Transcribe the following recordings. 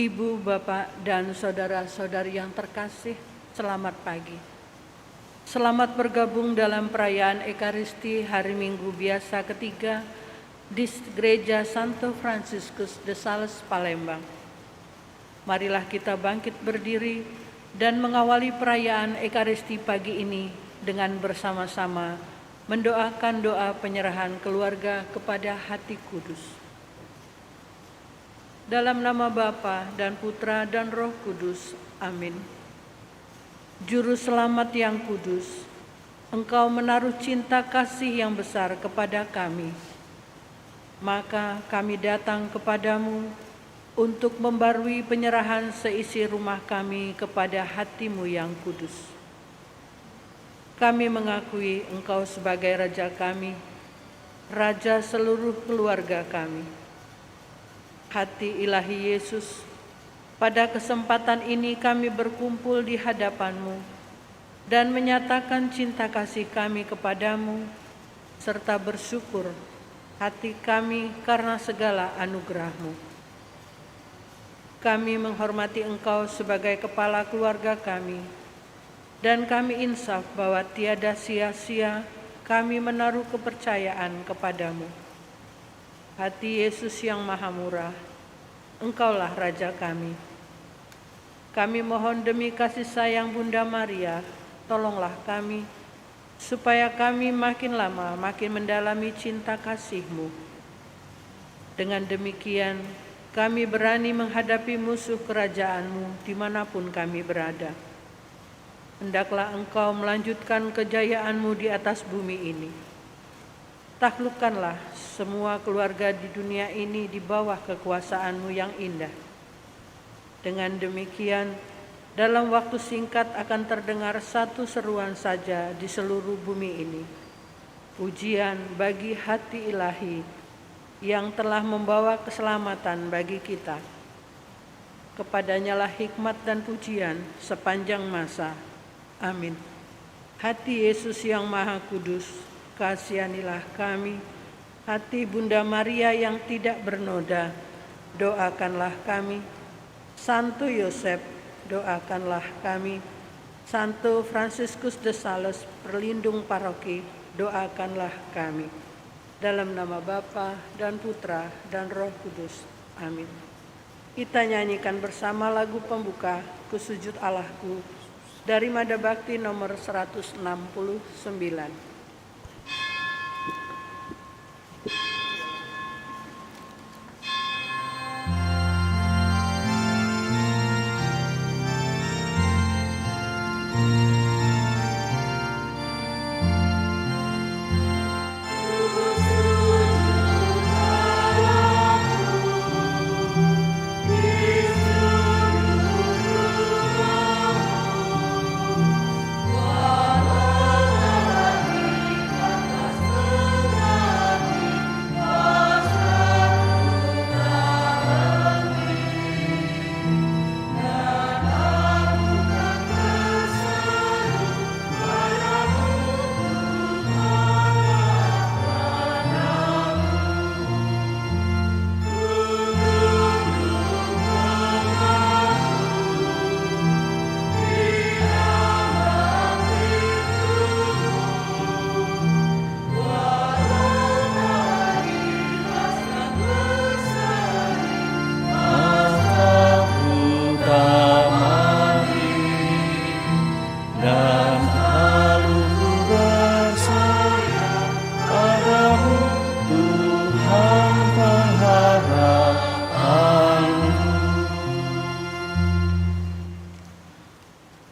Ibu, Bapak, dan saudara-saudari yang terkasih, selamat pagi. Selamat bergabung dalam perayaan Ekaristi Hari Minggu Biasa ketiga di Gereja Santo Franciscus de Sales, Palembang. Marilah kita bangkit berdiri dan mengawali perayaan Ekaristi pagi ini dengan bersama-sama mendoakan doa penyerahan keluarga kepada Hati Kudus. Dalam nama Bapa dan Putra dan Roh Kudus. Amin. Juru Selamat yang kudus, Engkau menaruh cinta kasih yang besar kepada kami. Maka kami datang kepadamu untuk membarui penyerahan seisi rumah kami kepada Hati-Mu yang kudus. Kami mengakui Engkau sebagai Raja kami, Raja seluruh keluarga kami. Hati ilahi Yesus, pada kesempatan ini kami berkumpul di hadapan-Mu dan menyatakan cinta kasih kami kepadamu, serta bersyukur hati kami karena segala anugerah-Mu. Kami menghormati Engkau sebagai kepala keluarga kami, dan kami insaf bahwa tiada sia-sia kami menaruh kepercayaan kepadamu. Hati Yesus yang Maha Murah, Engkaulah Raja kami. Kami mohon demi kasih sayang Bunda Maria, tolonglah kami, supaya kami makin lama makin mendalami cinta kasih-Mu. Dengan demikian, kami berani menghadapi musuh kerajaan-Mu dimanapun kami berada. Hendaklah Engkau melanjutkan kejayaan-Mu di atas bumi ini. Taklukkanlah semua keluarga di dunia ini di bawah kekuasaan-Mu yang indah. Dengan demikian, dalam waktu singkat akan terdengar satu seruan saja di seluruh bumi ini. Pujian bagi hati ilahi yang telah membawa keselamatan bagi kita. Kepadanyalah hikmat dan pujian sepanjang masa. Amin. Hati Yesus yang Maha Kudus, kasihanilah kami. Hati Bunda Maria yang tidak bernoda, doakanlah kami. Santo Yosef, doakanlah kami. Santo Franciscus de Sales, perlindung paroki, doakanlah kami. Dalam nama Bapa dan Putra dan Roh Kudus. Amin. Kita nyanyikan bersama lagu pembuka Ku Sujud Allahku dari Mada Bakti nomor 169.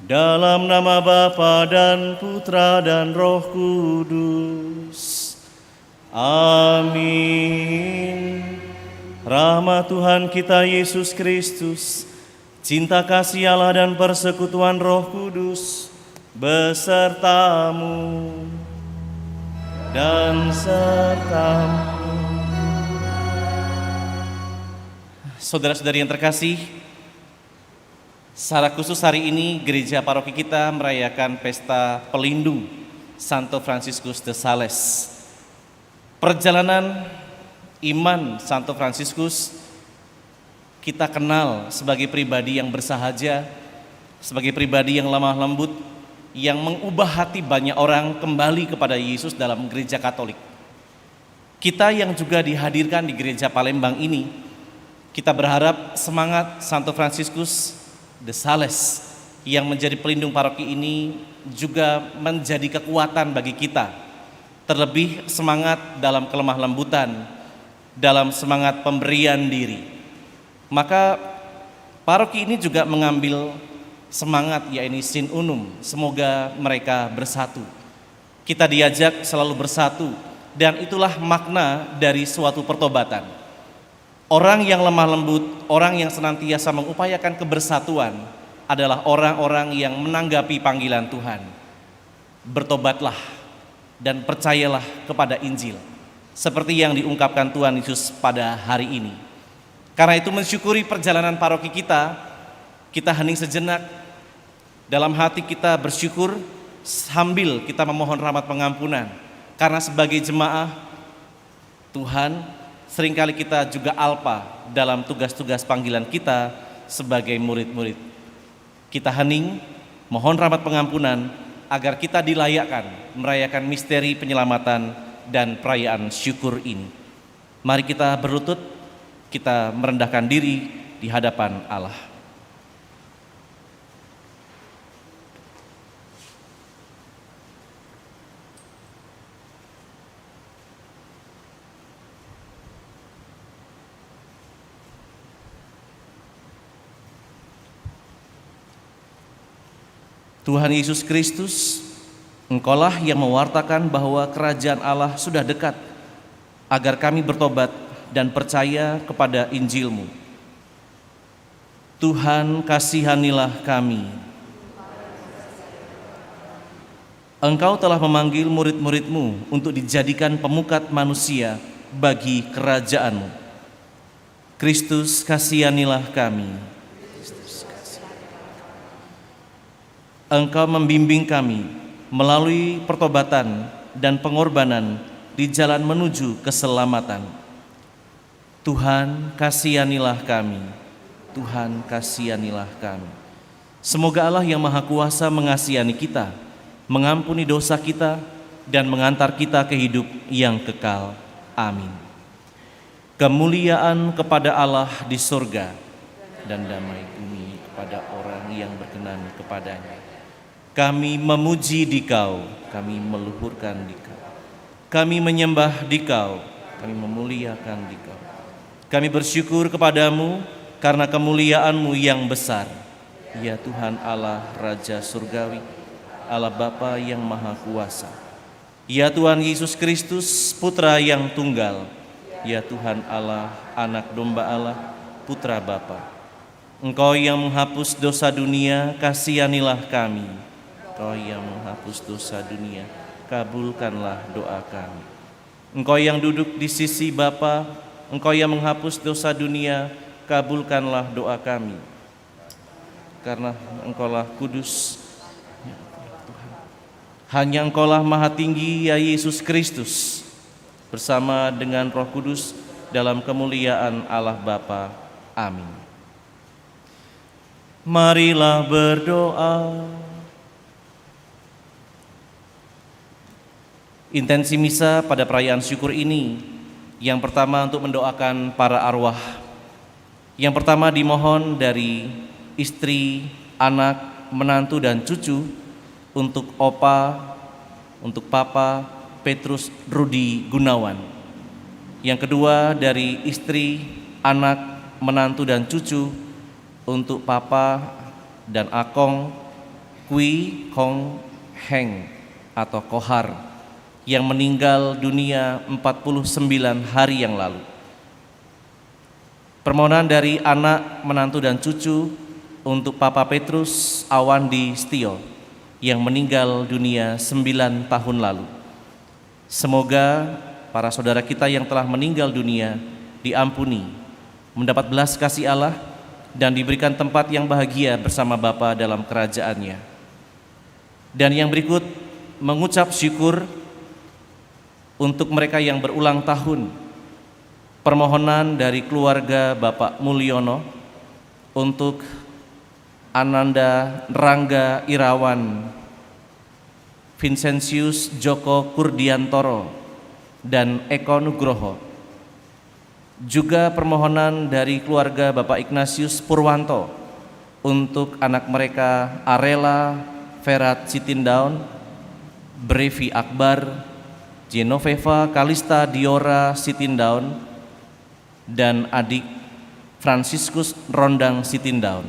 Dalam nama Bapa dan Putra dan Roh Kudus. Amin. Rahmat Tuhan kita Yesus Kristus, cinta kasih Allah dan persekutuan Roh Kudus besertamu dan sertamu. Saudara-saudari yang terkasih, secara khusus hari ini gereja paroki kita merayakan pesta pelindung Santo Franciscus de Sales. Perjalanan iman Santo Franciscus kita kenal sebagai pribadi yang bersahaja, sebagai pribadi yang lemah lembut, yang mengubah hati banyak orang kembali kepada Yesus dalam gereja Katolik. Kita yang juga dihadirkan di gereja Palembang ini, kita berharap semangat Santo Fransiskus de Sales yang menjadi pelindung paroki ini juga menjadi kekuatan bagi kita. Terlebih semangat dalam kelemah lembutan, dalam semangat pemberian diri. Maka paroki ini juga mengambil semangat, yaitu Sin Unum, semoga mereka bersatu. Kita diajak selalu bersatu, dan itulah makna dari suatu pertobatan. Orang yang lemah lembut, orang yang senantiasa mengupayakan kebersatuan adalah orang-orang yang menanggapi panggilan Tuhan. Bertobatlah dan percayalah kepada Injil, seperti yang diungkapkan Tuhan Yesus pada hari ini. Karena itu mensyukuri perjalanan paroki kita hening sejenak, dalam hati kita bersyukur sambil kita memohon rahmat pengampunan. Karena sebagai jemaah Tuhan, seringkali kita juga alpa dalam tugas-tugas panggilan kita sebagai murid-murid. Kita hening, mohon rahmat pengampunan agar kita dilayakkan merayakan misteri penyelamatan dan perayaan syukur ini. Mari kita berlutut, kita merendahkan diri di hadapan Allah. Tuhan Yesus Kristus, Engkaulah yang mewartakan bahwa kerajaan Allah sudah dekat, agar kami bertobat dan percaya kepada Injil-Mu. Tuhan, kasihanilah kami. Engkau telah memanggil murid-murid-Mu untuk dijadikan pemukat manusia bagi kerajaan-Mu. Kristus, kasihanilah kami. Engkau membimbing kami melalui pertobatan dan pengorbanan di jalan menuju keselamatan. Tuhan, kasihanilah kami. Tuhan, kasihanilah kami. Semoga Allah yang Maha Kuasa mengasihani kita, mengampuni dosa kita, dan mengantar kita ke hidup yang kekal. Amin. Kemuliaan kepada Allah di surga dan damai bumi kepada orang yang berkenan kepadanya. Kami memuji Dikau, kami meluhurkan Dikau, kami menyembah Dikau, kami memuliakan Dikau. Kami bersyukur kepadamu karena kemuliaan-Mu yang besar, ya Tuhan Allah Raja Surgawi, Allah Bapa yang Maha Kuasa, ya Tuhan Yesus Kristus Putra yang tunggal, ya Tuhan Allah, Anak Domba Allah, Putra Bapa. Engkau yang menghapus dosa dunia, kasihanilah kami. Engkau yang menghapus dosa dunia, kabulkanlah doa kami. Engkau yang duduk di sisi Bapa, Engkau yang menghapus dosa dunia, kabulkanlah doa kami. Karena Engkaulah kudus, hanya Engkaulah maha tinggi, ya Yesus Kristus, bersama dengan Roh Kudus dalam kemuliaan Allah Bapa. Amin. Marilah berdoa. Intensi misa pada perayaan syukur ini, yang pertama untuk mendoakan para arwah. Yang pertama dimohon dari istri, anak, menantu dan cucu, untuk Opa, untuk Papa Petrus Rudi Gunawan. Yang kedua dari istri, anak, menantu dan cucu, untuk Papa dan Akong Kui Kong Heng atau Kohar, yang meninggal dunia 49 hari yang lalu. Permohonan dari anak, menantu dan cucu untuk Papa Petrus Awandi Stio yang meninggal dunia 9 tahun lalu. Semoga para saudara kita yang telah meninggal dunia diampuni, mendapat belas kasih Allah, dan diberikan tempat yang bahagia bersama Bapa dalam kerajaannya. Dan yang berikut, mengucap syukur untuk mereka yang berulang tahun. permohonan dari keluarga Bapak Mulyono untuk Ananda Rangga Irawan, Vincentius Joko Kurdiantoro, dan Eko Nugroho. Juga permohonan dari keluarga Bapak Ignatius Purwanto untuk anak mereka Arela Ferat Sitindaun, Brevi Akbar, Genoveva Kalista Diora Sitindaun, dan adik Franciscus Rondang Sitindaun.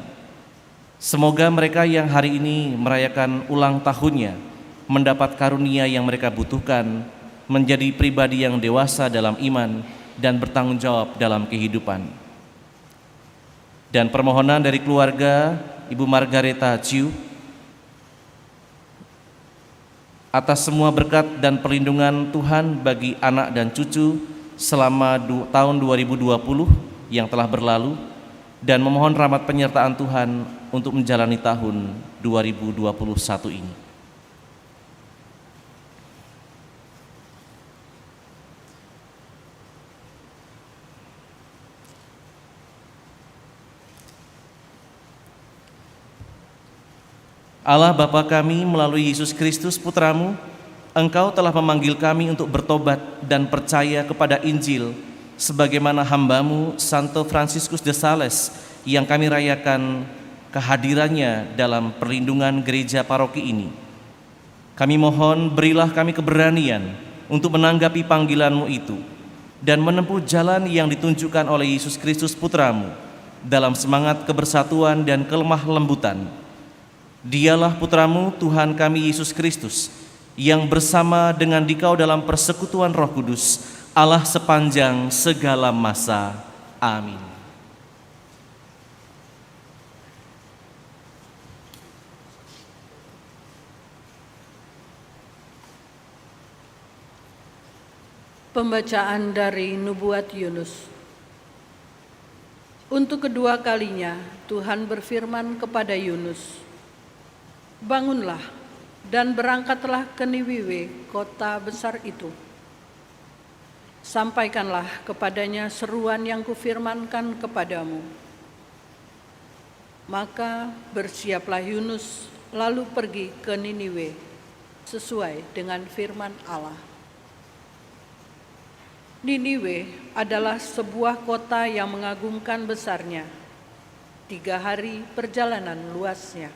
Semoga mereka yang hari ini merayakan ulang tahunnya mendapat karunia yang mereka butuhkan, menjadi pribadi yang dewasa dalam iman dan bertanggung jawab dalam kehidupan. Dan permohonan dari keluarga Ibu Margareta Ciu atas semua berkat dan perlindungan Tuhan bagi anak dan cucu selama tahun 2020 yang telah berlalu, dan memohon rahmat penyertaan Tuhan untuk menjalani tahun 2021 ini. Allah Bapa kami, melalui Yesus Kristus Putramu, Engkau telah memanggil kami untuk bertobat dan percaya kepada Injil, sebagaimana hamba-Mu Santo Franciscus de Sales yang kami rayakan kehadirannya dalam perlindungan gereja paroki ini. Kami mohon berilah kami keberanian untuk menanggapi panggilan-Mu itu dan menempuh jalan yang ditunjukkan oleh Yesus Kristus Putramu dalam semangat kebersatuan dan kelemah lembutan. Dialah Putramu Tuhan kami Yesus Kristus, yang bersama dengan Dikau dalam persekutuan Roh Kudus, Allah sepanjang segala masa. Amin. Pembacaan dari Nubuat Yunus. Untuk kedua kalinya Tuhan berfirman kepada Yunus, "Bangunlah dan berangkatlah ke Niniwe, kota besar itu. Sampaikanlah kepadanya seruan yang kufirmankan kepadamu." Maka bersiaplah Yunus lalu pergi ke Niniwe sesuai dengan firman Allah. Niniwe adalah sebuah kota yang mengagumkan besarnya, 3 hari perjalanan luasnya.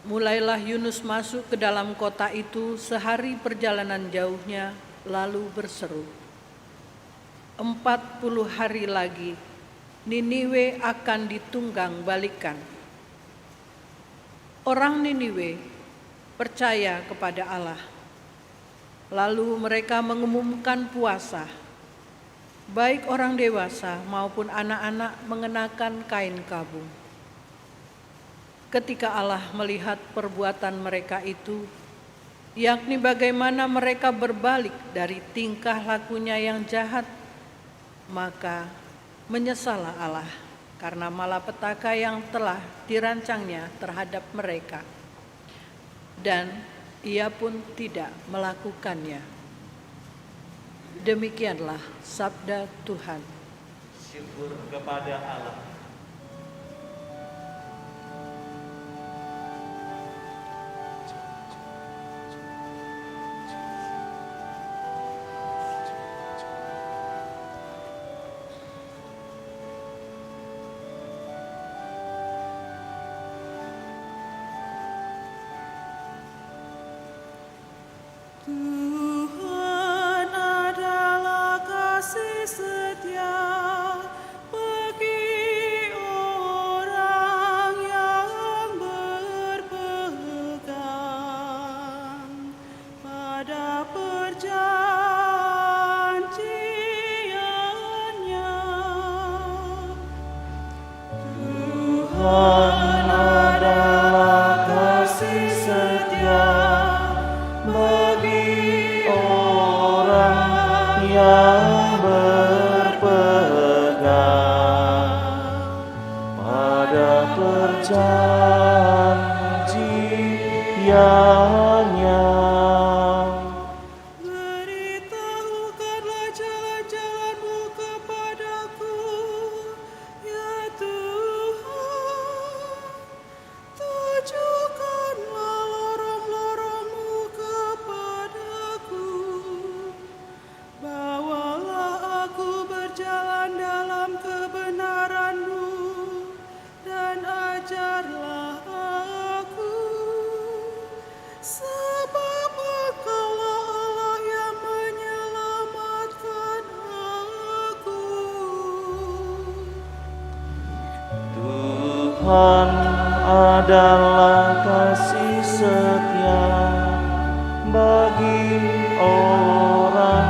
Mulailah Yunus masuk ke dalam kota itu sehari perjalanan jauhnya, lalu berseru, 40 hari lagi Niniwe akan ditunggang balikan. Orang Niniwe percaya kepada Allah. Lalu mereka mengumumkan puasa. Baik orang dewasa maupun anak-anak mengenakan kain kabung. Ketika Allah melihat perbuatan mereka itu, yakni bagaimana mereka berbalik dari tingkah lakunya yang jahat, maka menyesallah Allah karena malapetaka yang telah dirancangnya terhadap mereka, dan Ia pun tidak melakukannya. Demikianlah sabda Tuhan. Syukur kepada Allah. Tuhan adalah kasih setia bagi orang yang berpegang pada perjanjiannya. Tuhan adalah kasih setia bagi orang yang berpegang pada perjanjiannya. Beritahukanlah jalan-jalan Tuhan adalah kasih setia bagi orang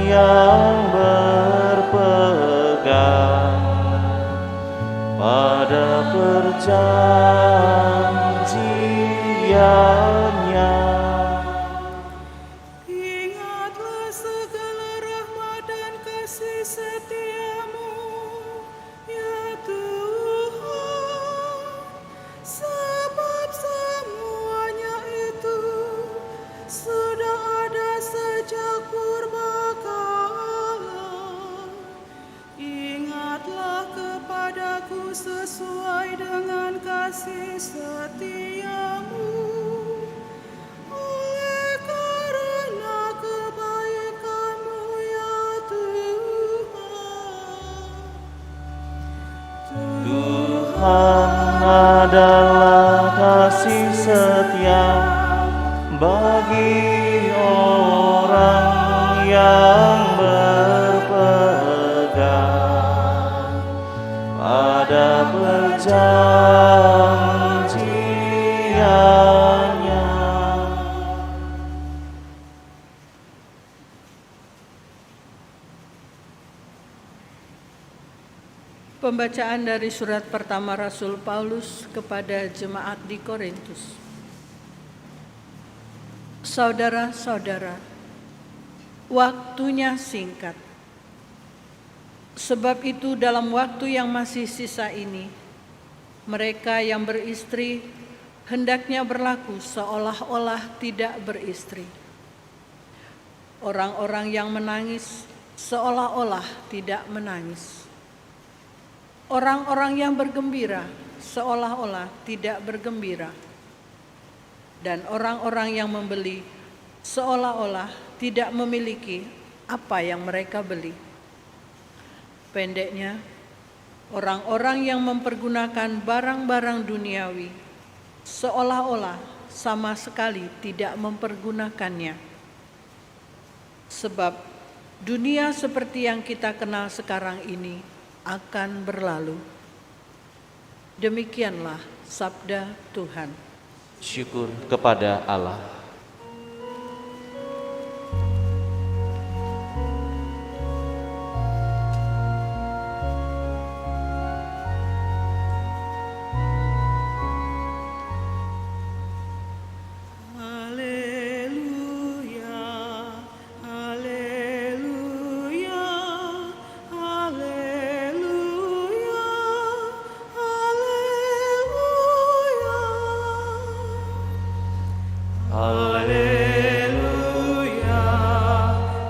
yang berpegang pada perjanjiannya. Ingatlah segala rahmat dan kasih setiamu, ya Tuhan, sebab semuanya itu sudah ada sejak purbakala. Ingatlah kepadaku sesuai dengan kasih setiamu, oleh karena kebaikanmu, ya Tuhan. Tuhan adalah kasih setia bagi orang yang berpegang pada perjanjiannya. Pembacaan dari surat pertama Rasul Paulus kepada jemaat di Korintus. Saudara-saudara, waktunya singkat. Sebab itu dalam waktu yang masih sisa ini, mereka yang beristri hendaknya berlaku seolah-olah tidak beristri. Orang-orang yang menangis seolah-olah tidak menangis. Orang-orang yang bergembira seolah-olah tidak bergembira. Dan orang-orang yang membeli seolah-olah tidak memiliki apa yang mereka beli. Pendeknya, orang-orang yang mempergunakan barang-barang duniawi seolah-olah sama sekali tidak mempergunakannya. Sebab dunia seperti yang kita kenal sekarang ini akan berlalu. Demikianlah sabda Tuhan. Syukur kepada Allah. Haleluya, haleluya, haleluya, haleluya. Haleluya,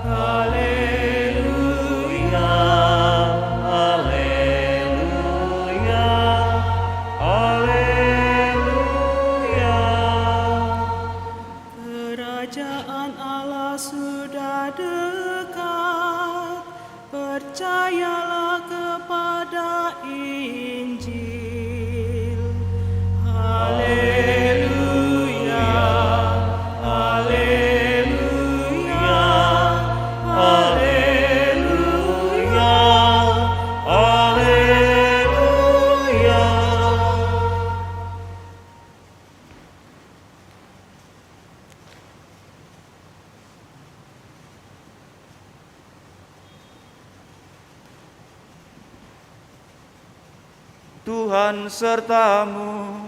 haleluya, haleluya, haleluya. Kerajaan Allah sudah dekat, percayalah kepada Injil. Haleluya, haleluya, Haleluya, haleluya. Tuhan sertamu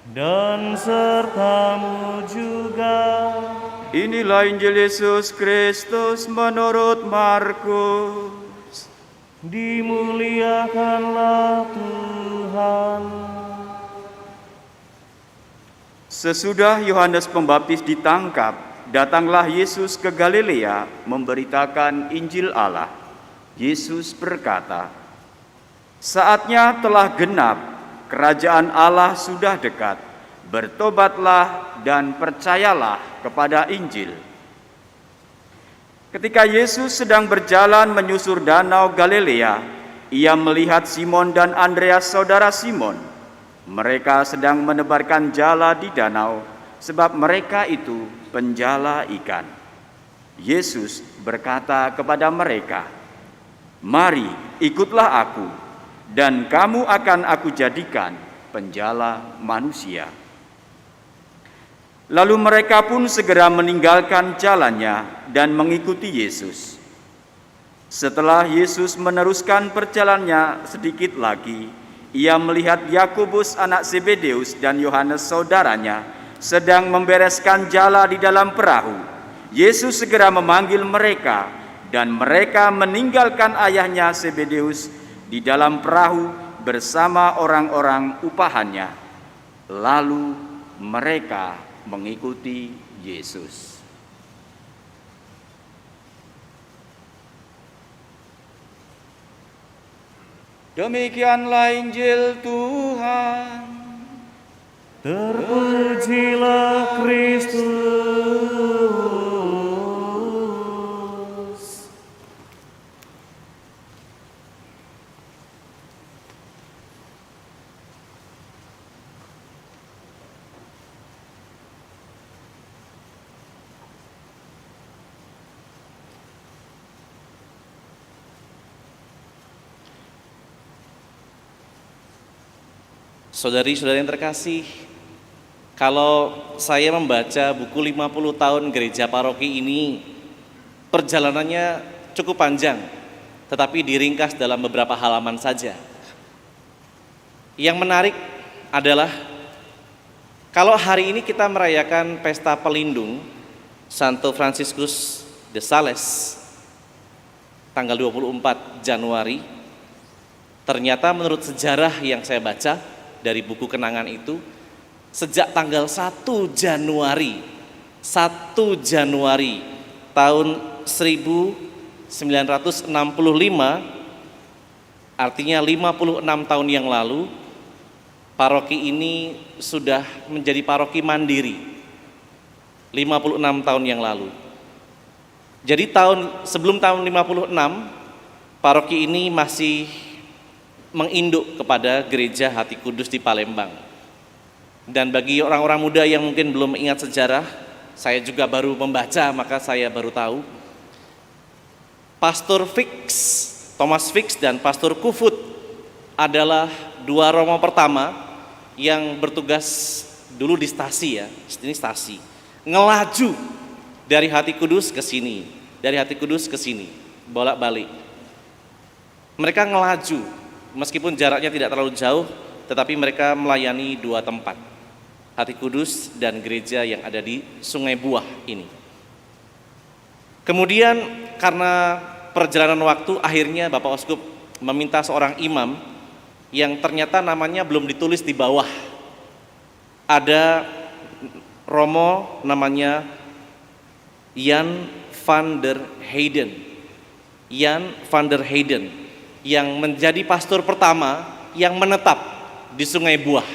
dan sertamu juga. Inilah Injil Yesus Kristus menurut Markus. Dimuliakanlah Tuhan. Sesudah Yohanes Pembaptis ditangkap, datanglah Yesus ke Galilea memberitakan Injil Allah. Yesus berkata, "Saatnya telah genap, kerajaan Allah sudah dekat. Bertobatlah dan percayalah kepada Injil." Ketika Yesus sedang berjalan menyusur danau Galilea, ia melihat Simon dan Andreas saudara Simon. Mereka sedang menebarkan jala di danau, sebab mereka itu penjala ikan. Yesus berkata kepada mereka, "Mari, ikutlah aku, dan kamu akan aku jadikan penjala manusia." Lalu mereka pun segera meninggalkan jalannya dan mengikuti Yesus. Setelah Yesus meneruskan perjalanannya sedikit lagi, ia melihat Yakobus anak Zebedeus dan Yohanes saudaranya sedang membereskan jala di dalam perahu. Yesus segera memanggil mereka, dan mereka meninggalkan ayahnya Zebedeus di dalam perahu bersama orang-orang upahannya. Lalu mereka mengikuti Yesus. Demikianlah Injil Tuhan. Terpujilah Kristus. Saudari-saudari yang terkasih, kalau saya membaca buku 50 tahun gereja paroki ini, perjalanannya cukup panjang, tetapi diringkas dalam beberapa halaman saja. Yang menarik adalah kalau hari ini kita merayakan pesta pelindung Santo Franciscus de Sales tanggal 24 Januari, ternyata menurut sejarah yang saya baca dari buku kenangan itu, sejak tanggal 1 Januari tahun 1965, artinya 56 tahun yang lalu, paroki ini sudah menjadi paroki mandiri. 56 tahun yang lalu. Jadi sebelum tahun 56, paroki ini masih menginduk kepada Gereja Hati Kudus di Palembang. Dan bagi orang-orang muda yang mungkin belum ingat sejarah, saya juga baru membaca, maka saya baru tahu. Pastor Thomas Fix dan Pastor Kufut adalah dua romo pertama yang bertugas dulu di stasi ya, ini stasi. Ngelaju dari Hati Kudus ke sini, dari Hati Kudus ke sini, bolak-balik. Mereka ngelaju. Meskipun jaraknya tidak terlalu jauh, tetapi mereka melayani dua tempat, Hati Kudus dan gereja yang ada di Sungai Buah ini. Kemudian karena perjalanan waktu, akhirnya Bapak Uskup meminta seorang imam yang ternyata namanya belum ditulis di bawah. Ada romo namanya Jan van der Heyden. Yang menjadi pastor pertama yang menetap di Sungai Buah.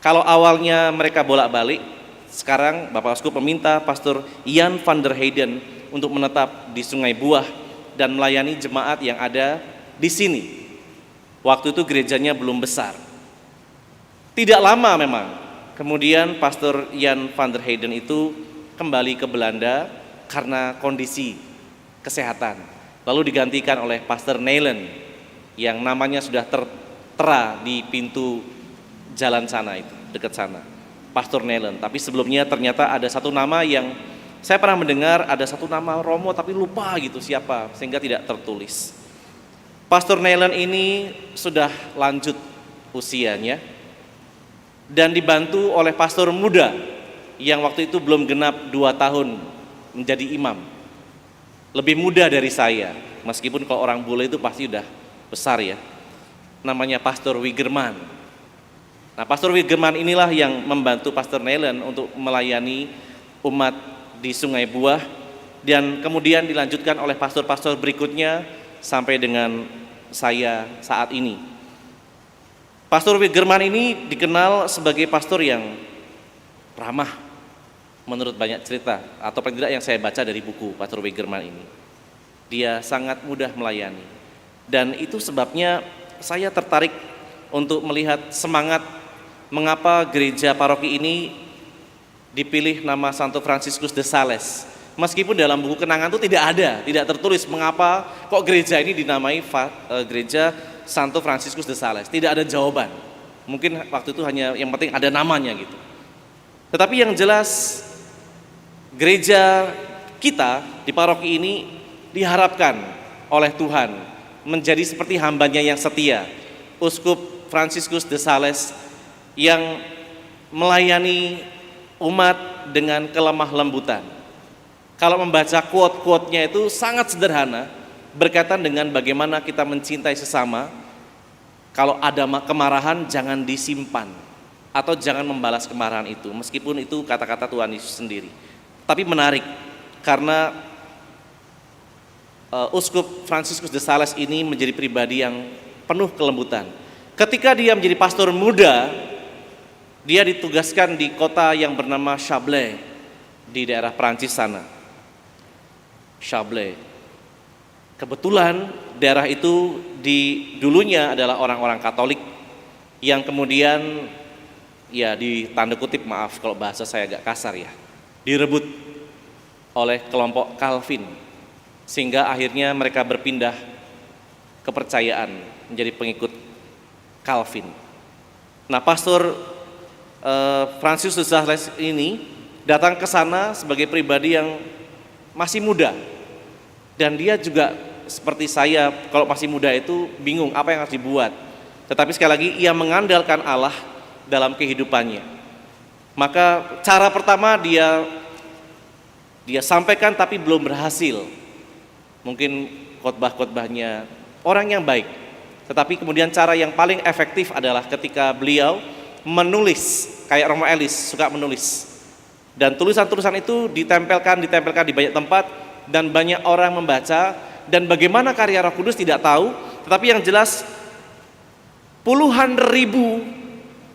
Kalau awalnya mereka bolak-balik, sekarang Bapak Uskup meminta Pastor Jan van der Heyden untuk menetap di Sungai Buah dan melayani jemaat yang ada di sini. Waktu itu gerejanya belum besar. Tidak lama memang, kemudian Pastor Jan van der Heyden itu kembali ke Belanda karena kondisi kesehatan. Lalu digantikan oleh Pastor Nelen yang namanya sudah tertera di pintu jalan sana itu, dekat sana. Pastor Nelen, tapi sebelumnya ternyata ada satu nama yang saya pernah mendengar, ada satu nama romo tapi lupa gitu siapa, sehingga tidak tertulis. Pastor Nelen ini sudah lanjut usianya dan dibantu oleh pastor muda yang waktu itu belum genap 2 tahun menjadi imam. Lebih muda dari saya, meskipun kalau orang bule itu pasti udah besar ya. Namanya Pastor Wigerman. Nah, Pastor Wigerman inilah yang membantu Pastor Nelen untuk melayani umat di Sungai Buah, dan kemudian dilanjutkan oleh pastor-pastor berikutnya sampai dengan saya saat ini. Pastor Wigerman ini dikenal sebagai pastor yang ramah menurut banyak cerita, atau paling tidak yang saya baca dari buku Pastor Wigerman ini. Dia sangat mudah melayani, dan itu sebabnya saya tertarik untuk melihat semangat mengapa gereja paroki ini dipilih nama Santo Franciscus de Sales. Meskipun dalam buku kenangan itu tidak ada, tidak tertulis mengapa kok gereja ini dinamai gereja Santo Fransiskus de Sales. Tidak ada jawaban. Mungkin waktu itu hanya yang penting ada namanya gitu. Tetapi yang jelas gereja kita di paroki ini diharapkan oleh Tuhan menjadi seperti hambanya yang setia, Uskup Fransiskus de Sales, yang melayani umat dengan kelemah lembutan. Kalau membaca quote-quote-nya itu sangat sederhana, berkaitan dengan bagaimana kita mencintai sesama. Kalau ada kemarahan jangan disimpan atau jangan membalas kemarahan itu, meskipun itu kata-kata Tuhan Yesus sendiri. Tapi menarik karena Uskup Fransiskus de Sales ini menjadi pribadi yang penuh kelembutan. Ketika dia menjadi pastor muda, dia ditugaskan di kota yang bernama Chablais di daerah Prancis sana. Chablais. Kebetulan daerah itu dulunya adalah orang-orang Katolik yang kemudian ya di tanda kutip, maaf kalau bahasa saya agak kasar ya, direbut oleh kelompok Calvin, sehingga akhirnya mereka berpindah kepercayaan menjadi pengikut Calvin. Nah, pastor Fransiskus de Sales ini datang ke sana sebagai pribadi yang masih muda. Dan dia juga seperti saya, kalau masih muda itu bingung apa yang harus dibuat. Tetapi sekali lagi ia mengandalkan Allah dalam kehidupannya. Maka cara pertama dia sampaikan tapi belum berhasil. Mungkin khotbah-khotbahnya orang yang baik. Tetapi kemudian cara yang paling efektif adalah ketika beliau menulis, kayak Romo Ellis suka menulis. Dan tulisan-tulisan itu ditempelkan di banyak tempat, dan banyak orang membaca, dan bagaimana karya Roh Kudus tidak tahu, tetapi yang jelas puluhan ribu,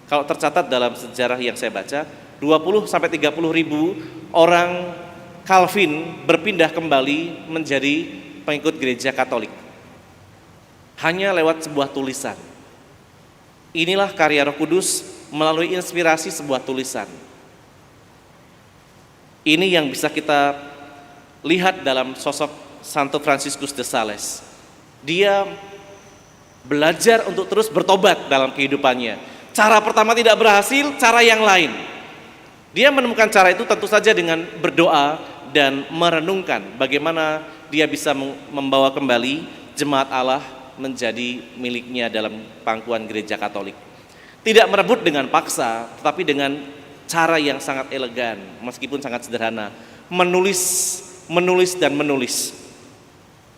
kalau tercatat dalam sejarah yang saya baca, 20 sampai 30 ribu orang Calvin berpindah kembali menjadi pengikut gereja Katolik. Hanya lewat sebuah tulisan. Inilah karya Roh Kudus melalui inspirasi sebuah tulisan. Ini yang bisa kita lihat dalam sosok Santo Fransiskus de Sales. Dia belajar untuk terus bertobat dalam kehidupannya. Cara pertama tidak berhasil, cara yang lain. Dia menemukan cara itu tentu saja dengan berdoa dan merenungkan bagaimana dia bisa membawa kembali jemaat Allah menjadi miliknya dalam pangkuan gereja Katolik. Tidak merebut dengan paksa, tetapi dengan cara yang sangat elegan, meskipun sangat sederhana. Menulis dan menulis.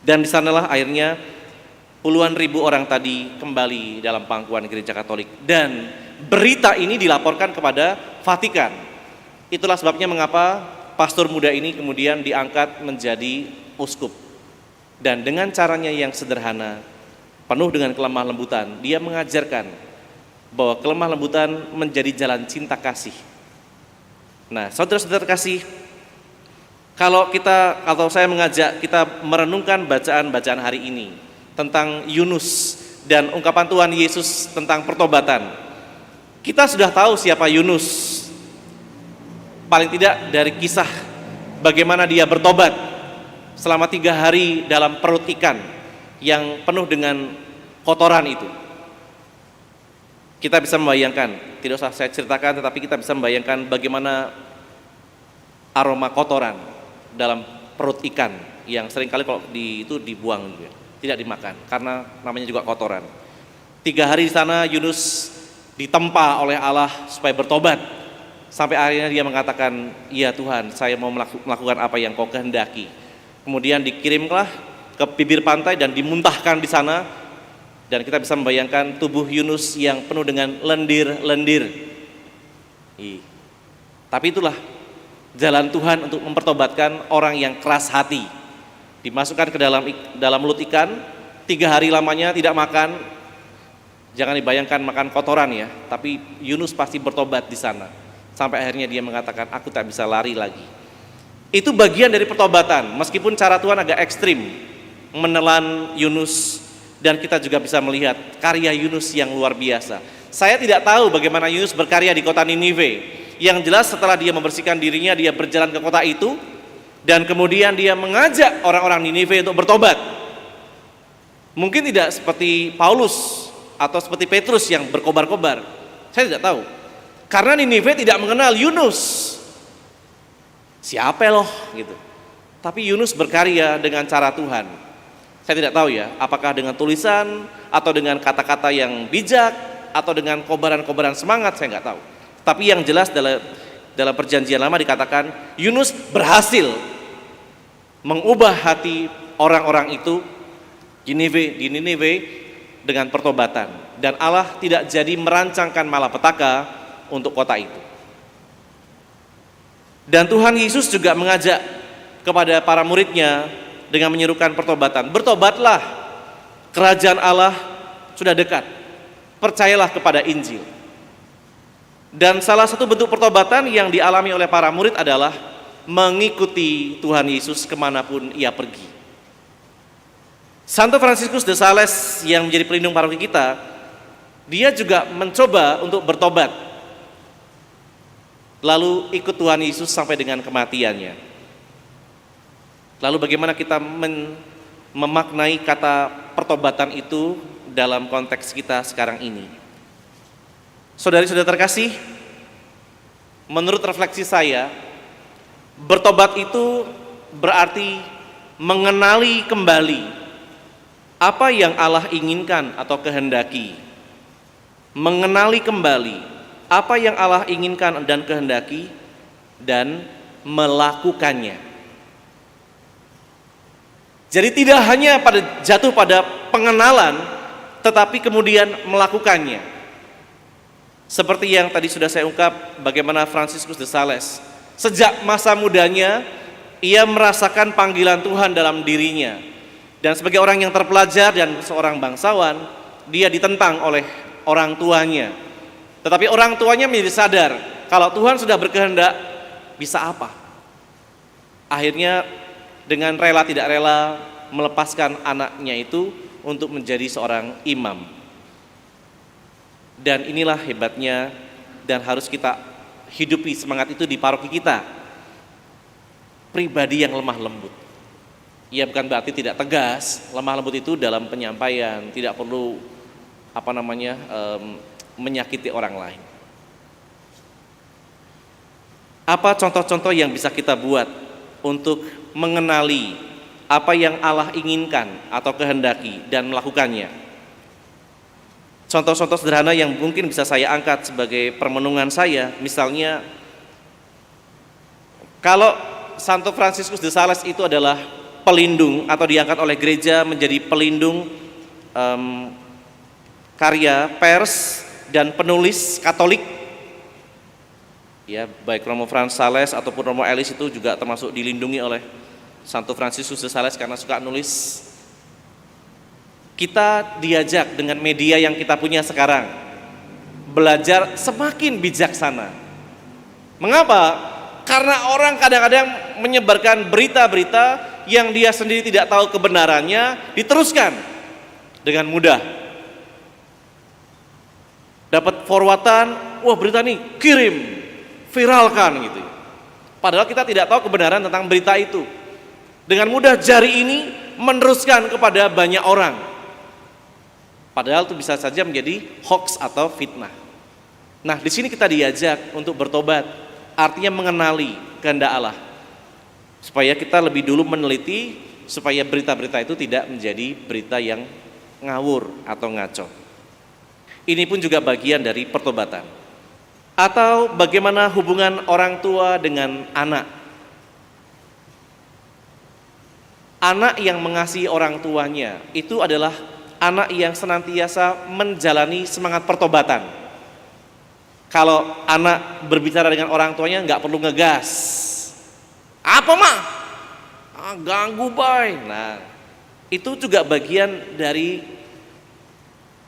Dan di sanalah akhirnya puluhan ribu orang tadi kembali dalam pangkuan gereja Katolik. Dan berita ini dilaporkan kepada Vatikan. Itulah sebabnya mengapa pastor muda ini kemudian diangkat menjadi uskup. Dan dengan caranya yang sederhana, penuh dengan kelemah lembutan, dia mengajarkan bahwa kelemah lembutan menjadi jalan cinta kasih. Nah, saudara-saudara kasih, kalau saya mengajak kita merenungkan bacaan-bacaan hari ini tentang Yunus dan ungkapan Tuhan Yesus tentang pertobatan. Kita sudah tahu siapa Yunus. Paling tidak dari kisah bagaimana dia bertobat selama 3 hari dalam perut ikan yang penuh dengan kotoran itu. Kita bisa membayangkan, tidak usah saya ceritakan, tetapi kita bisa membayangkan bagaimana aroma kotoran dalam perut ikan yang seringkali kalau itu dibuang juga, tidak dimakan karena namanya juga kotoran. 3 hari di sana Yunus ditempa oleh Allah supaya bertobat, sampai akhirnya dia mengatakan, "Iya Tuhan, saya mau melakukan apa yang Kau kehendaki." Kemudian dikirimlah ke bibir pantai dan dimuntahkan di sana. Dan kita bisa membayangkan tubuh Yunus yang penuh dengan lendir-lendir. Tapi itulah jalan Tuhan untuk mempertobatkan orang yang keras hati. Dimasukkan ke dalam mulut ikan, 3 hari lamanya tidak makan. Jangan dibayangkan makan kotoran ya, tapi Yunus pasti bertobat di sana. Sampai akhirnya dia mengatakan, "Aku tak bisa lari lagi." Itu bagian dari pertobatan, meskipun cara Tuhan agak ekstrim, menelan Yunus. Dan kita juga bisa melihat karya Yunus yang luar biasa. Saya tidak tahu bagaimana Yunus berkarya di kota Ninive. Yang jelas setelah dia membersihkan dirinya, dia berjalan ke kota itu. Dan kemudian dia mengajak orang-orang Ninive untuk bertobat. Mungkin tidak seperti Paulus atau seperti Petrus yang berkobar-kobar. Saya tidak tahu. Karena Ninive tidak mengenal Yunus. Siapa loh gitu. Tapi Yunus berkarya dengan cara Tuhan. Saya tidak tahu ya, apakah dengan tulisan atau dengan kata-kata yang bijak atau dengan kobaran-kobaran semangat, saya nggak tahu. Tapi yang jelas dalam perjanjian lama dikatakan Yunus berhasil mengubah hati orang-orang itu di Ninive dengan pertobatan, dan Allah tidak jadi merancangkan malapetaka untuk kota itu. Dan Tuhan Yesus juga mengajak kepada para muridnya dengan menyerukan pertobatan. Bertobatlah, kerajaan Allah sudah dekat. Percayalah kepada Injil. Dan salah satu bentuk pertobatan yang dialami oleh para murid adalah mengikuti Tuhan Yesus kemanapun ia pergi. Santo Fransiskus de Sales yang menjadi pelindung paroki kita, dia juga mencoba untuk bertobat, lalu ikut Tuhan Yesus sampai dengan kematiannya. Lalu bagaimana kita memaknai kata pertobatan itu dalam konteks kita sekarang ini? Saudari-saudari terkasih, menurut refleksi saya, bertobat itu berarti mengenali kembali apa yang Allah inginkan atau kehendaki. Mengenali kembali apa yang Allah inginkan dan kehendaki dan melakukannya. Jadi tidak hanya jatuh pada pengenalan, tetapi kemudian melakukannya. Seperti yang tadi sudah saya ungkap, bagaimana Fransiskus de Sales sejak masa mudanya ia merasakan panggilan Tuhan dalam dirinya. Dan sebagai orang yang terpelajar dan seorang bangsawan, dia ditentang oleh orang tuanya. Tetapi orang tuanya menjadi sadar kalau Tuhan sudah berkehendak, bisa apa? Akhirnya dengan rela tidak rela melepaskan anaknya itu untuk menjadi seorang imam. Dan inilah hebatnya dan harus kita hidupi semangat itu di paroki kita. Pribadi yang lemah lembut. Ya, bukan berarti tidak tegas. Lemah lembut itu dalam penyampaian, tidak perlu menyakiti orang lain. Apa contoh-contoh yang bisa kita buat untuk mengenali apa yang Allah inginkan atau kehendaki dan melakukannya? Contoh-contoh sederhana yang mungkin bisa saya angkat sebagai permenungan saya, misalnya kalau Santo Fransiskus de Sales itu adalah pelindung atau diangkat oleh gereja menjadi pelindung karya pers dan penulis Katolik, ya, baik Romo Frans Sales ataupun Romo Elis itu juga termasuk dilindungi oleh Santo Fransiskus de Sales karena suka nulis. Kita diajak dengan media yang kita punya sekarang belajar semakin bijaksana. Mengapa? Karena orang kadang-kadang menyebarkan berita-berita yang dia sendiri tidak tahu kebenarannya, diteruskan dengan mudah. Dapat forwardan, wah berita nih, kirim, viralkan gitu. Padahal kita tidak tahu kebenaran tentang berita itu. Dengan mudah jari ini meneruskan kepada banyak orang. Padahal itu bisa saja menjadi hoax atau fitnah. Nah, di sini kita diajak untuk bertobat, artinya mengenali kehendak Allah. Supaya kita lebih dulu meneliti, supaya berita-berita itu tidak menjadi berita yang ngawur atau ngaco. Ini pun juga bagian dari pertobatan. Atau bagaimana hubungan orang tua dengan anak. Anak yang mengasihi orang tuanya itu adalah anak yang senantiasa menjalani semangat pertobatan. Kalau anak berbicara dengan orang tuanya nggak perlu ngegas. Apa mah? Ganggu boy. Nah, itu juga bagian dari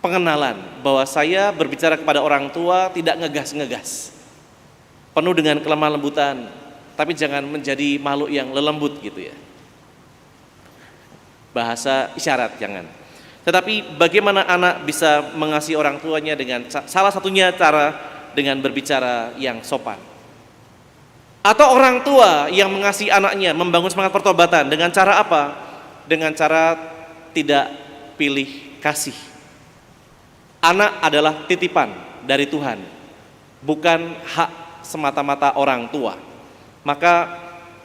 pengenalan bahwa saya berbicara kepada orang tua tidak ngegas-ngegas. Penuh dengan kelemah lembutan, tapi jangan menjadi makhluk yang lelembut gitu ya. Bahasa isyarat jangan. Tetapi bagaimana anak bisa mengasihi orang tuanya dengan salah satunya cara dengan berbicara yang sopan. Atau orang tua yang mengasihi anaknya membangun semangat pertobatan dengan cara apa? Dengan cara tidak pilih kasih. Anak adalah titipan dari Tuhan, bukan hak semata-mata orang tua. Maka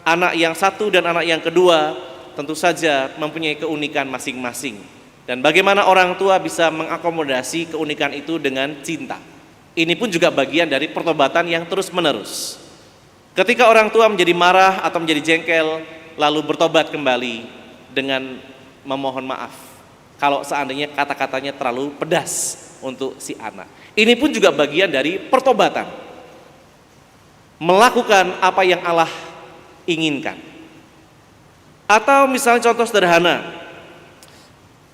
anak yang satu dan anak yang kedua tentu saja mempunyai keunikan masing-masing. Dan bagaimana orang tua bisa mengakomodasi keunikan itu dengan cinta. Ini pun juga bagian dari pertobatan yang terus-menerus. Ketika orang tua menjadi marah atau menjadi jengkel, lalu bertobat kembali dengan memohon maaf kalau seandainya kata-katanya terlalu pedas untuk si anak. Ini pun juga bagian dari pertobatan, melakukan apa yang Allah inginkan. Atau misalnya contoh sederhana,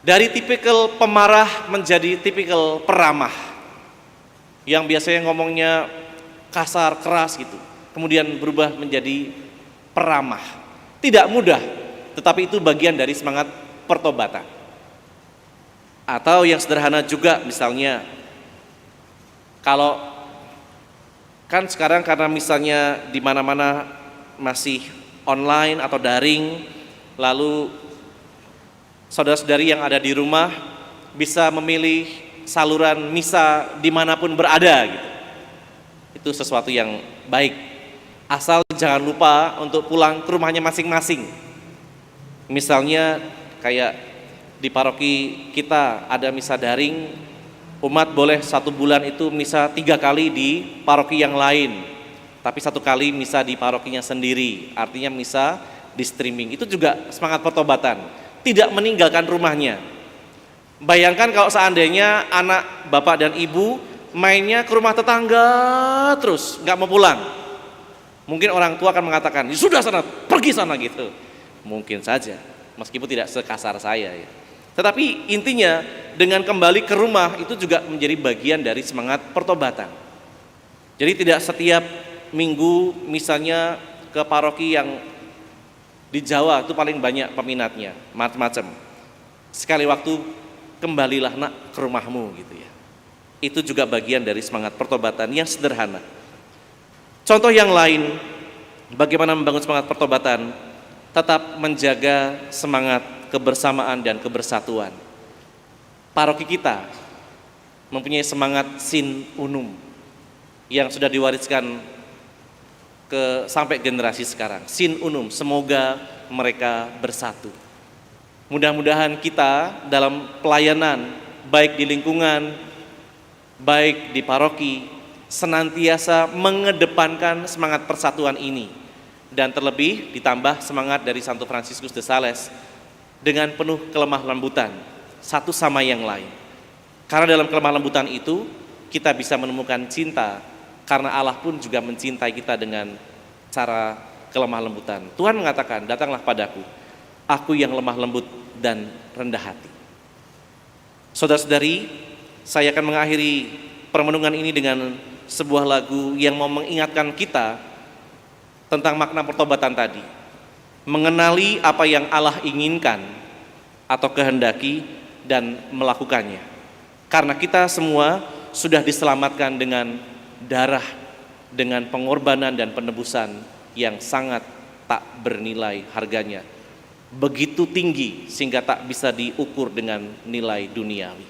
dari tipikal pemarah menjadi tipikal peramah, yang biasanya ngomongnya kasar, keras gitu, kemudian berubah menjadi peramah. Tidak mudah, tetapi itu bagian dari semangat pertobatan. Atau yang sederhana juga, misalnya kalau kan sekarang karena misalnya di mana-mana masih online atau daring, lalu saudara-saudari yang ada di rumah bisa memilih saluran misa dimanapun berada gitu. Itu sesuatu yang baik. Asal jangan lupa untuk pulang ke rumahnya masing-masing. Misalnya kayak di paroki kita ada misa daring, umat boleh 1 bulan itu misa 3 kali di paroki yang lain, tapi 1 kali misa di parokinya sendiri, artinya misa di streaming. Itu juga semangat pertobatan, tidak meninggalkan rumahnya. Bayangkan kalau seandainya anak bapak dan ibu mainnya ke rumah tetangga terus, nggak mau pulang. Mungkin orang tua akan mengatakan, sudah sana, pergi sana gitu. Mungkin saja, meskipun tidak sekasar saya ya. Tetapi intinya dengan kembali ke rumah itu juga menjadi bagian dari semangat pertobatan. Jadi tidak setiap minggu misalnya ke paroki yang di Jawa itu paling banyak peminatnya, macam-macam. Sekali waktu kembalilah nak ke rumahmu gitu ya. Itu juga bagian dari semangat pertobatan yang sederhana. Contoh yang lain, bagaimana membangun semangat pertobatan, tetap menjaga semangat kebersamaan dan kebersatuan. Paroki kita mempunyai semangat sin unum yang sudah diwariskan sampai generasi sekarang. Sin unum, semoga mereka bersatu. Mudah-mudahan kita dalam pelayanan, baik di lingkungan, baik di paroki, senantiasa mengedepankan semangat persatuan ini, dan terlebih ditambah semangat dari Santo Fransiskus de Sales dengan penuh kelemah lembutan satu sama yang lain. Karena dalam kelemah lembutan itu kita bisa menemukan cinta, karena Allah pun juga mencintai kita dengan cara kelemah lembutan. Tuhan mengatakan, datanglah padaku, aku yang lemah lembut dan rendah hati. Saudara-saudari, saya akan mengakhiri permenungan ini dengan sebuah lagu yang mau mengingatkan kita tentang makna pertobatan tadi. Mengenali apa yang Allah inginkan atau kehendaki dan melakukannya. Karena kita semua sudah diselamatkan dengan darah, dengan pengorbanan dan penebusan yang sangat tak bernilai harganya. Begitu tinggi sehingga tak bisa diukur dengan nilai duniawi.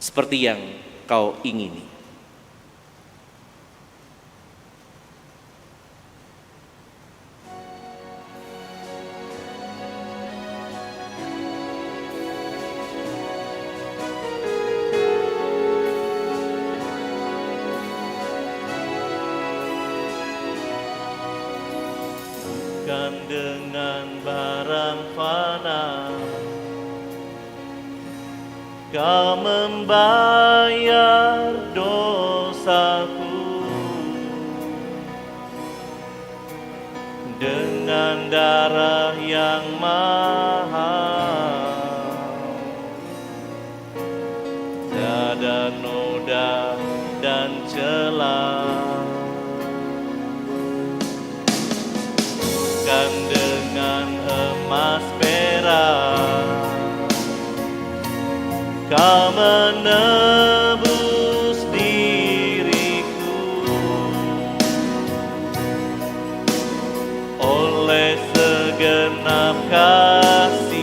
Seperti yang kau ingini. Dengan barang fana Kau membayar dosaku dengan darah yang mahal. Tiada noda dan celah, kan dengan emas perak Kau menebus diriku oleh segenap kasih.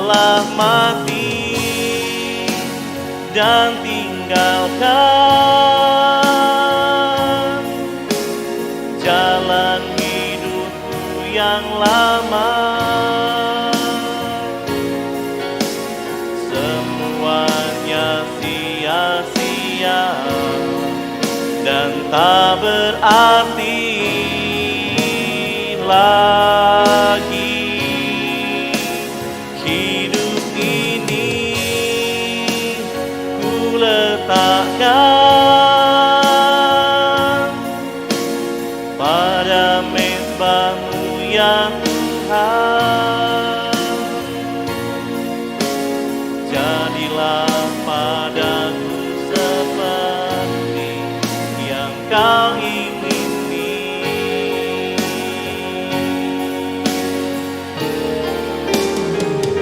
telah mati dan tinggalkan jalan hidupku yang lama. Semuanya sia-sia dan tak berarti lagi. Hidup ini ku letakkan pada mezbah-Mu ya Tuhan. Jadilah padaku seperti yang Kau ingini.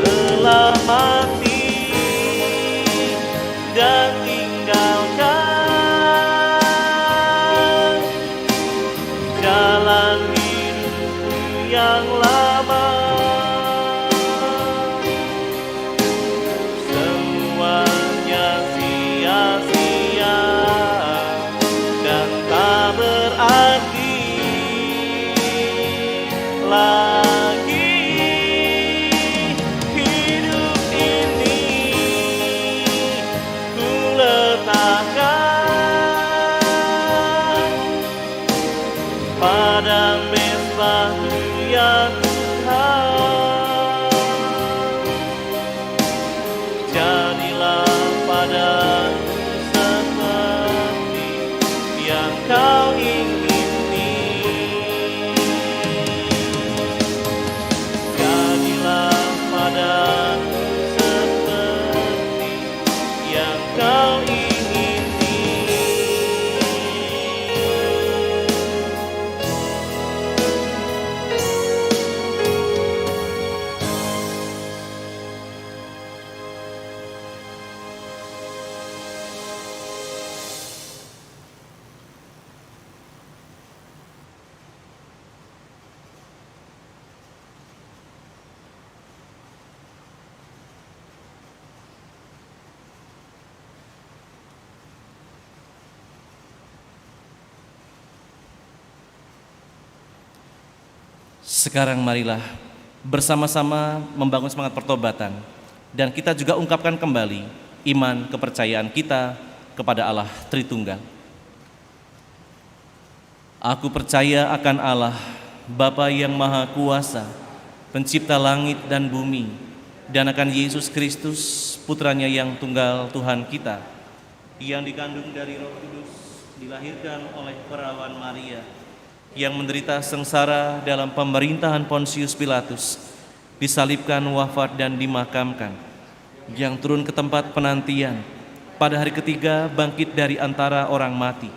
Telah mati dan tinggalkan jalan hidupku yang lama. Semuanya sia-sia dan tak berarti lagi. Hidup ini ku letakkan pada mezbah-Mu ya Tuhan. Jadilah padaku seperti yang Kau ingini. Jadilah padaku seperti yang Kau ingini. Sekarang marilah bersama-sama membangun semangat pertobatan dan kita juga ungkapkan kembali iman kepercayaan kita kepada Allah Tritunggal. Aku percaya akan Allah, Bapa yang Maha Kuasa, Pencipta langit dan bumi, dan akan Yesus Kristus, Putranya yang tunggal Tuhan kita, yang dikandung dari Roh Kudus, dilahirkan oleh perawan Maria, yang menderita sengsara dalam pemerintahan Pontius Pilatus, disalibkan, wafat dan dimakamkan, yang turun ke tempat penantian, pada hari ketiga bangkit dari antara orang mati,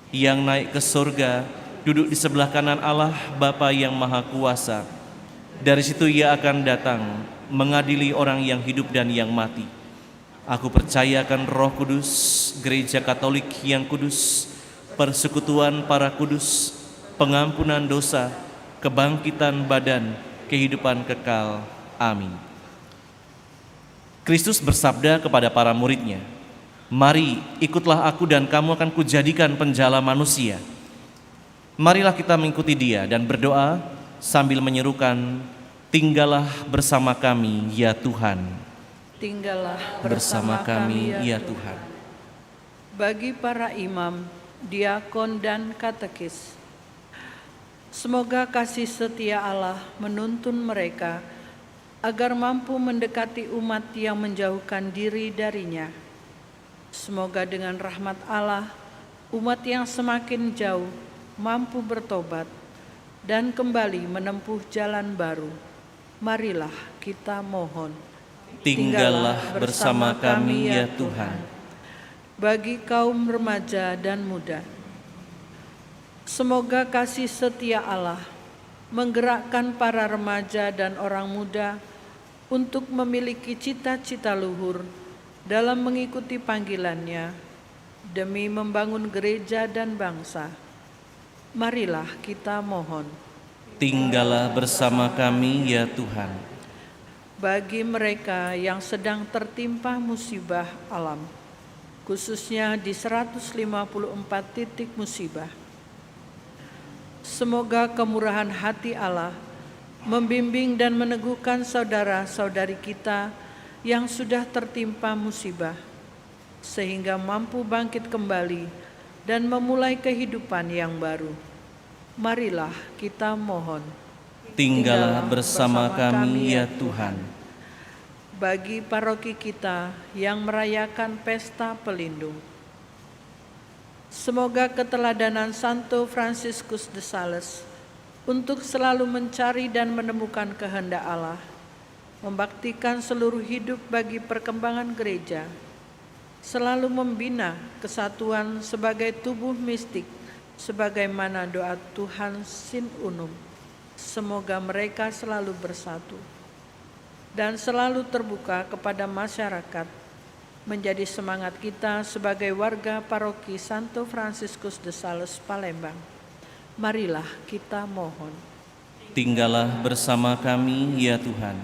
yang naik ke surga, duduk di sebelah kanan Allah Bapa yang Maha Kuasa. Dari situ Ia akan datang mengadili orang yang hidup dan yang mati. Aku percaya akan Roh Kudus, Gereja Katolik yang kudus, persekutuan para kudus, pengampunan dosa, kebangkitan badan, kehidupan kekal. Amin. Kristus bersabda kepada para murid-Nya, "Mari, ikutlah aku dan kamu akan kujadikan penjala manusia." Marilah kita mengikuti Dia dan berdoa sambil menyerukan, "Tinggallah bersama kami, ya Tuhan." Tinggallah Bersama kami, ya Tuhan. Bagi para imam, diakon dan katekis, semoga kasih setia Allah menuntun mereka agar mampu mendekati umat yang menjauhkan diri darinya. Semoga dengan rahmat Allah, umat yang semakin jauh mampu bertobat dan kembali menempuh jalan baru. Marilah kita mohon. Tinggallah bersama kami, ya Tuhan. Bagi kaum remaja dan muda, semoga kasih setia Allah menggerakkan para remaja dan orang muda untuk memiliki cita-cita luhur dalam mengikuti panggilan-Nya demi membangun gereja dan bangsa. Marilah kita mohon. Tinggallah bersama kami, ya Tuhan. bagi mereka yang sedang tertimpa musibah alam, khususnya di 154 titik musibah. Semoga kemurahan hati Allah membimbing dan meneguhkan saudara-saudari kita yang sudah tertimpa musibah, sehingga mampu bangkit kembali dan memulai kehidupan yang baru. Marilah kita mohon. Tinggallah bersama kami ya Tuhan. Bagi paroki kita yang merayakan pesta pelindung, semoga keteladanan Santo Fransiskus de Sales untuk selalu mencari dan menemukan kehendak Allah, membaktikan seluruh hidup bagi perkembangan gereja, selalu membina kesatuan sebagai tubuh mistik, sebagaimana doa Tuhan Sin Unum. Semoga mereka selalu bersatu dan selalu terbuka kepada masyarakat, menjadi semangat kita sebagai warga paroki Santo Fransiskus de Sales Palembang. Marilah kita mohon. Tinggallah bersama kami ya Tuhan.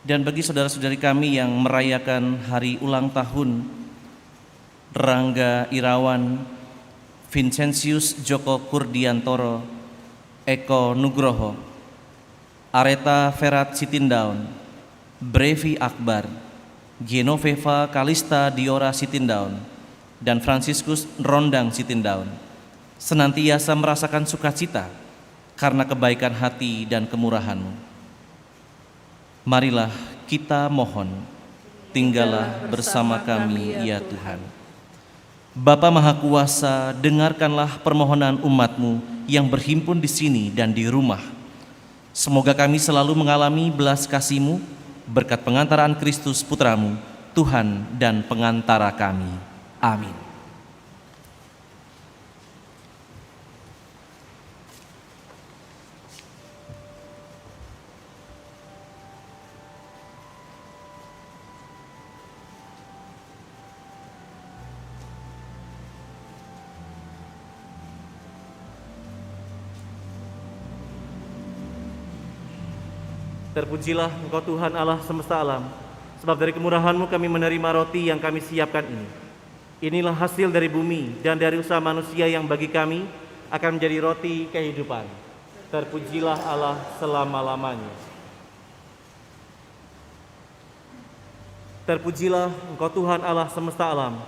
Dan bagi saudara-saudari kami yang merayakan hari ulang tahun Rangga Irawan, Vincentius Joko Kurdiantoro, Eko Nugroho, Areta Ferat Sitindaun, Brevi Akbar, Genoveva Kalista Diora Sitindaun, dan Fransiskus Rondang Sitindaun, senantiasa merasakan sukacita karena kebaikan hati dan kemurahan-Mu. Marilah kita mohon, tinggallah bersama kami ya Tuhan. Bapa Maha Kuasa, dengarkanlah permohonan umat-Mu yang berhimpun di sini dan di rumah. Semoga kami selalu mengalami belas kasih-Mu berkat pengantaran Kristus Putra-Mu, Tuhan dan pengantara kami. Amin. Terpujilah Engkau Tuhan Allah semesta alam, sebab dari kemurahan-Mu kami menerima roti yang kami siapkan ini. Inilah hasil dari bumi dan dari usaha manusia yang bagi kami akan menjadi roti kehidupan. Terpujilah Allah selama-lamanya. Terpujilah Engkau Tuhan Allah semesta alam,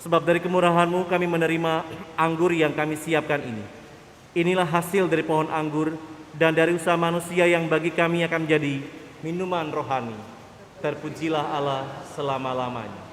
sebab dari kemurahan-Mu kami menerima anggur yang kami siapkan ini. Inilah hasil dari pohon anggur dan dari usaha manusia yang bagi kami akan menjadi minuman rohani. Terpujilah Allah selama-lamanya.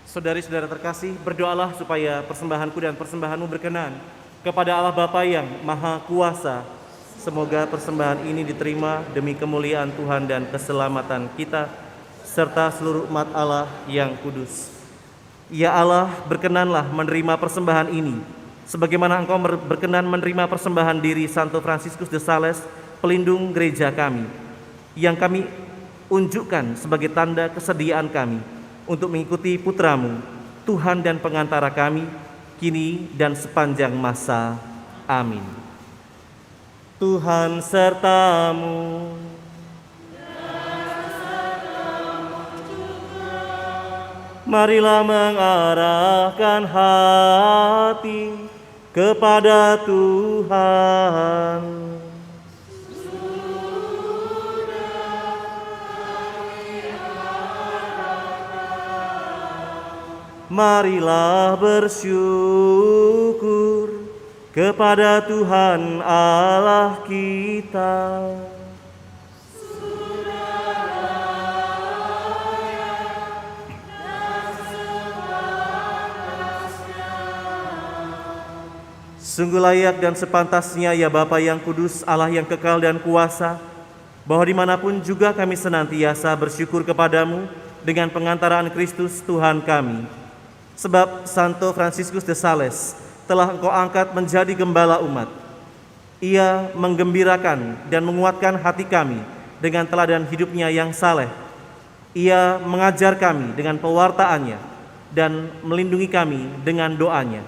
Saudari-saudara terkasih, berdoalah supaya persembahanku dan persembahanmu berkenan kepada Allah Bapa yang Maha Kuasa. Semoga persembahan ini diterima demi kemuliaan Tuhan dan keselamatan kita, serta seluruh umat Allah yang kudus. Ya Allah, berkenanlah menerima persembahan ini, sebagaimana Engkau berkenan menerima persembahan diri Santo Fransiskus de Sales, pelindung gereja kami, yang kami unjukkan sebagai tanda kesediaan kami untuk mengikuti Putra-Mu, Tuhan dan pengantara kami, kini dan sepanjang masa. Amin. Tuhan serta-Mu. Marilah mengarahkan hati kepada Tuhan. Marilah bersyukur kepada Tuhan Allah kita. Sungguh layak dan sepantasnya ya Bapa yang kudus, Allah yang kekal dan kuasa, bahwa dimanapun juga kami senantiasa bersyukur kepadamu dengan pengantaraan Kristus Tuhan kami. Sebab Santo Fransiskus de Sales telah Engkau angkat menjadi gembala umat. Ia menggembirakan dan menguatkan hati kami dengan teladan hidupnya yang saleh. Ia mengajar kami dengan pewartaannya dan melindungi kami dengan doanya.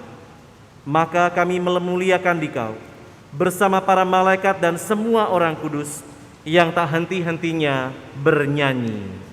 Maka kami memuliakan Dikau bersama para malaikat dan semua orang kudus yang tak henti-hentinya bernyanyi.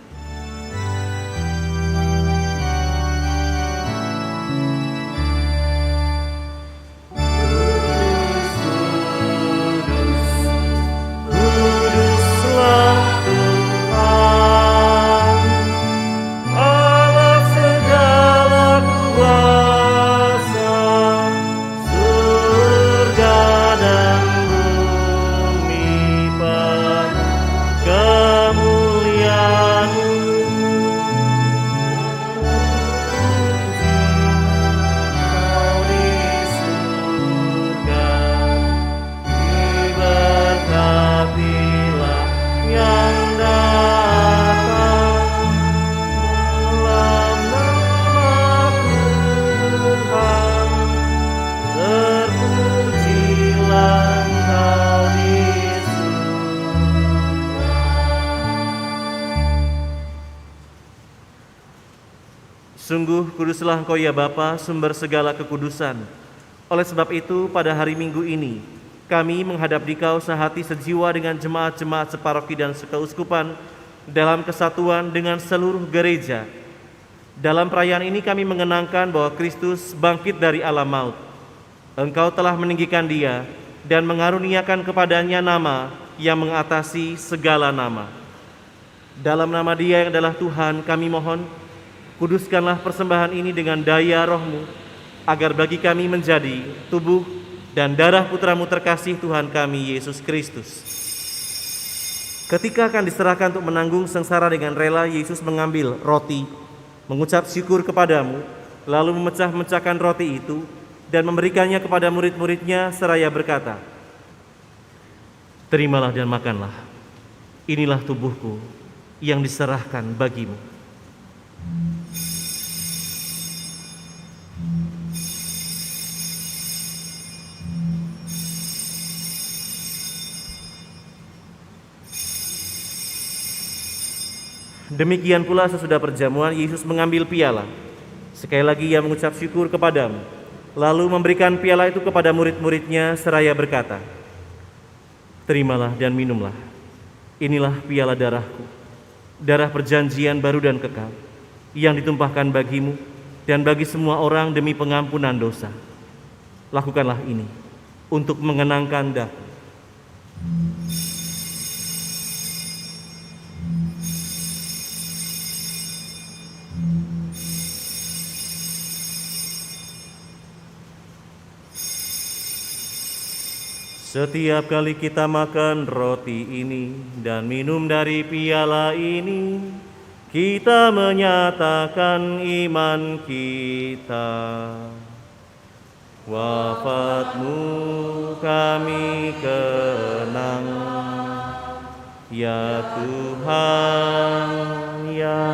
Sungguh kuduslah Engkau ya Bapa, sumber segala kekudusan. Oleh sebab itu pada hari Minggu ini kami menghadap Dikau sehati sejiwa dengan jemaat-jemaat separoki dan sekeuskupan dalam kesatuan dengan seluruh gereja. Dalam perayaan ini kami mengenangkan bahwa Kristus bangkit dari alam maut. Engkau telah meninggikan Dia dan mengaruniakan kepadanya nama yang mengatasi segala nama. Dalam nama Dia yang adalah Tuhan, kami mohon, kuduskanlah persembahan ini dengan daya Roh-Mu, agar bagi kami menjadi tubuh dan darah Putra-Mu terkasih Tuhan kami, Yesus Kristus. Ketika akan diserahkan untuk menanggung sengsara dengan rela, Yesus mengambil roti, mengucap syukur kepadamu, lalu memecah-mecahkan roti itu dan memberikannya kepada murid-muridnya seraya berkata, "Terimalah dan makanlah, inilah tubuhku yang diserahkan bagimu." Demikian pula sesudah perjamuan, Yesus mengambil piala. Sekali lagi Ia mengucap syukur kepadamu, lalu memberikan piala itu kepada murid-muridnya seraya berkata, "Terimalah dan minumlah, inilah piala darahku, darah perjanjian baru dan kekal, yang ditumpahkan bagimu dan bagi semua orang demi pengampunan dosa. Lakukanlah ini untuk mengenangkan daku." Setiap kali kita makan roti ini dan minum dari piala ini, kita menyatakan iman kita. Wafat-Mu kami kenang, ya Tuhan, ya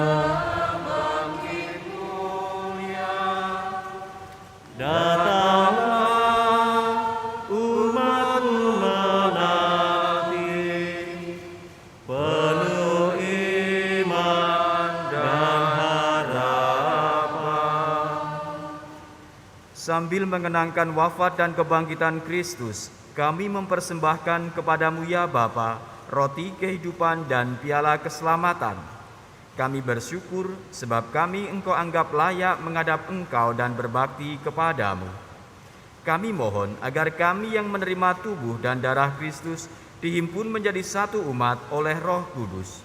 datanglah umat-Mu menanti, penuh iman dan harapan. Sambil mengenangkan wafat dan kebangkitan Kristus, kami mempersembahkan kepadamu ya Bapa, roti kehidupan dan piala keselamatan. Kami bersyukur sebab kami Engkau anggap layak menghadap Engkau dan berbakti kepadamu. Kami mohon agar kami yang menerima tubuh dan darah Kristus dihimpun menjadi satu umat oleh Roh Kudus.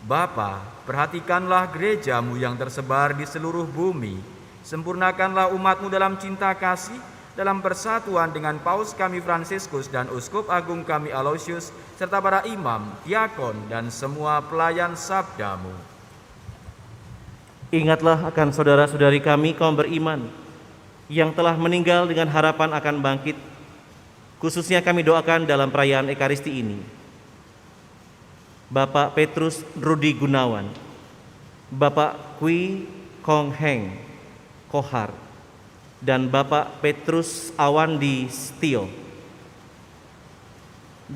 Bapa, perhatikanlah gereja-Mu yang tersebar di seluruh bumi. Sempurnakanlah umat-Mu dalam cinta kasih, dalam persatuan dengan Paus kami Fransiskus dan Uskup Agung kami Aloysius, serta para imam, diakon, dan semua pelayan sabda-Mu. Ingatlah akan saudara-saudari kami kaum beriman yang telah meninggal dengan harapan akan bangkit. Khususnya kami doakan dalam perayaan Ekaristi ini Bapak Petrus Rudi Gunawan, Bapak Kui Kong Heng Kohar, dan Bapak Petrus Awandi Setio.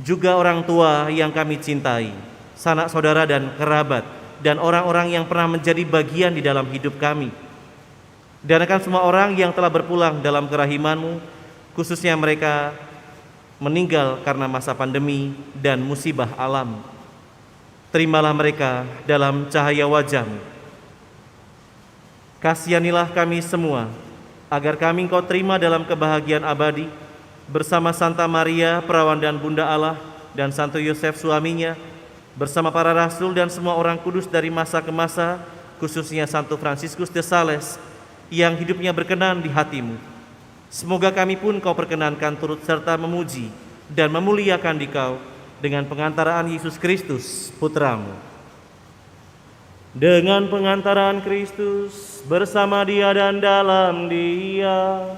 Juga orang tua yang kami cintai, sanak saudara dan kerabat, dan orang-orang yang pernah menjadi bagian di dalam hidup kami. Dan akan semua orang yang telah berpulang dalam kerahiman-Mu, khususnya mereka meninggal karena masa pandemi dan musibah alam. Terimalah mereka dalam cahaya wajah-Mu. Kasihanilah kami semua, agar kami Engkau terima dalam kebahagiaan abadi, bersama Santa Maria, Perawan dan Bunda Allah, dan Santo Yosef suaminya, bersama para rasul dan semua orang kudus dari masa ke masa, khususnya Santo Fransiskus de Sales, yang hidupnya berkenan di hati-Mu. Semoga kami pun Kau perkenankan turut serta memuji dan memuliakan Dikau dengan pengantaraan Yesus Kristus, Putra-Mu. Dengan pengantaraan Kristus, bersama Dia dan dalam Dia,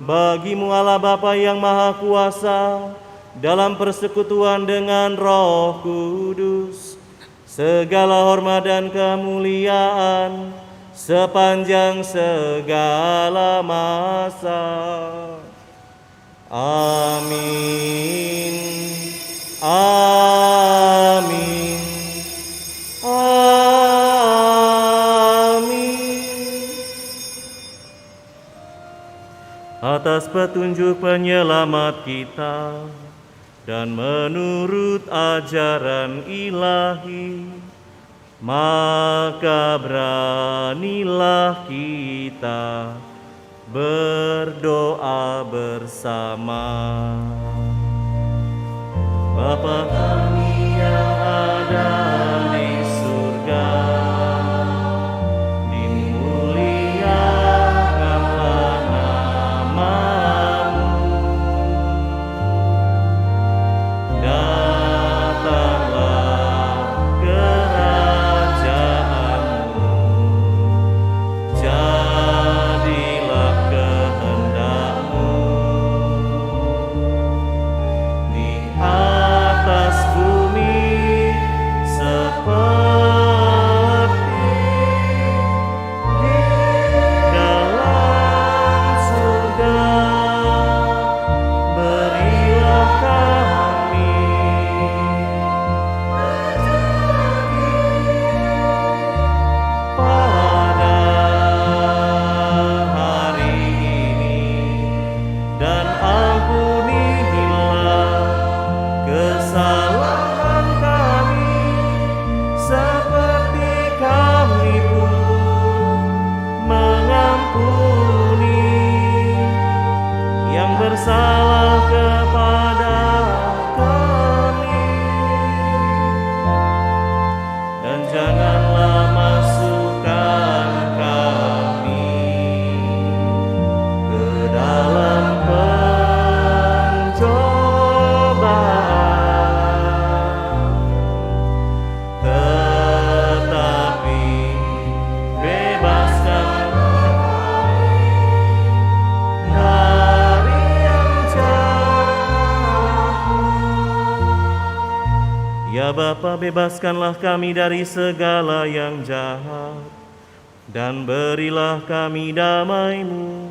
bagi-Mu Allah Bapa yang Maha Kuasa, dalam persekutuan dengan Roh Kudus, segala hormat dan kemuliaan sepanjang segala masa. Amin. Amin. Amin. Atas petunjuk penyelamat kita dan menurut ajaran ilahi, maka beranilah kita berdoa bersama. Bapa kami yang ada di surga, dimuliakanlah nama-Mu. Datanglah kerajaan-Mu, jadilah kehendak-Mu di atas bumi seperti di dalam surga. Berilah kami pada hari ini, dan ampunilah kesalahan kami, seperti kami pun mengampuni yang bersalah kepada kami. Dan janganlah masukkan kami ke dalam pencobaan, tetapi bebaskan kami dari yang jahat. Ya Bapa, bebaskanlah kami dari segala yang jahat, dan berilah kami damai-Mu.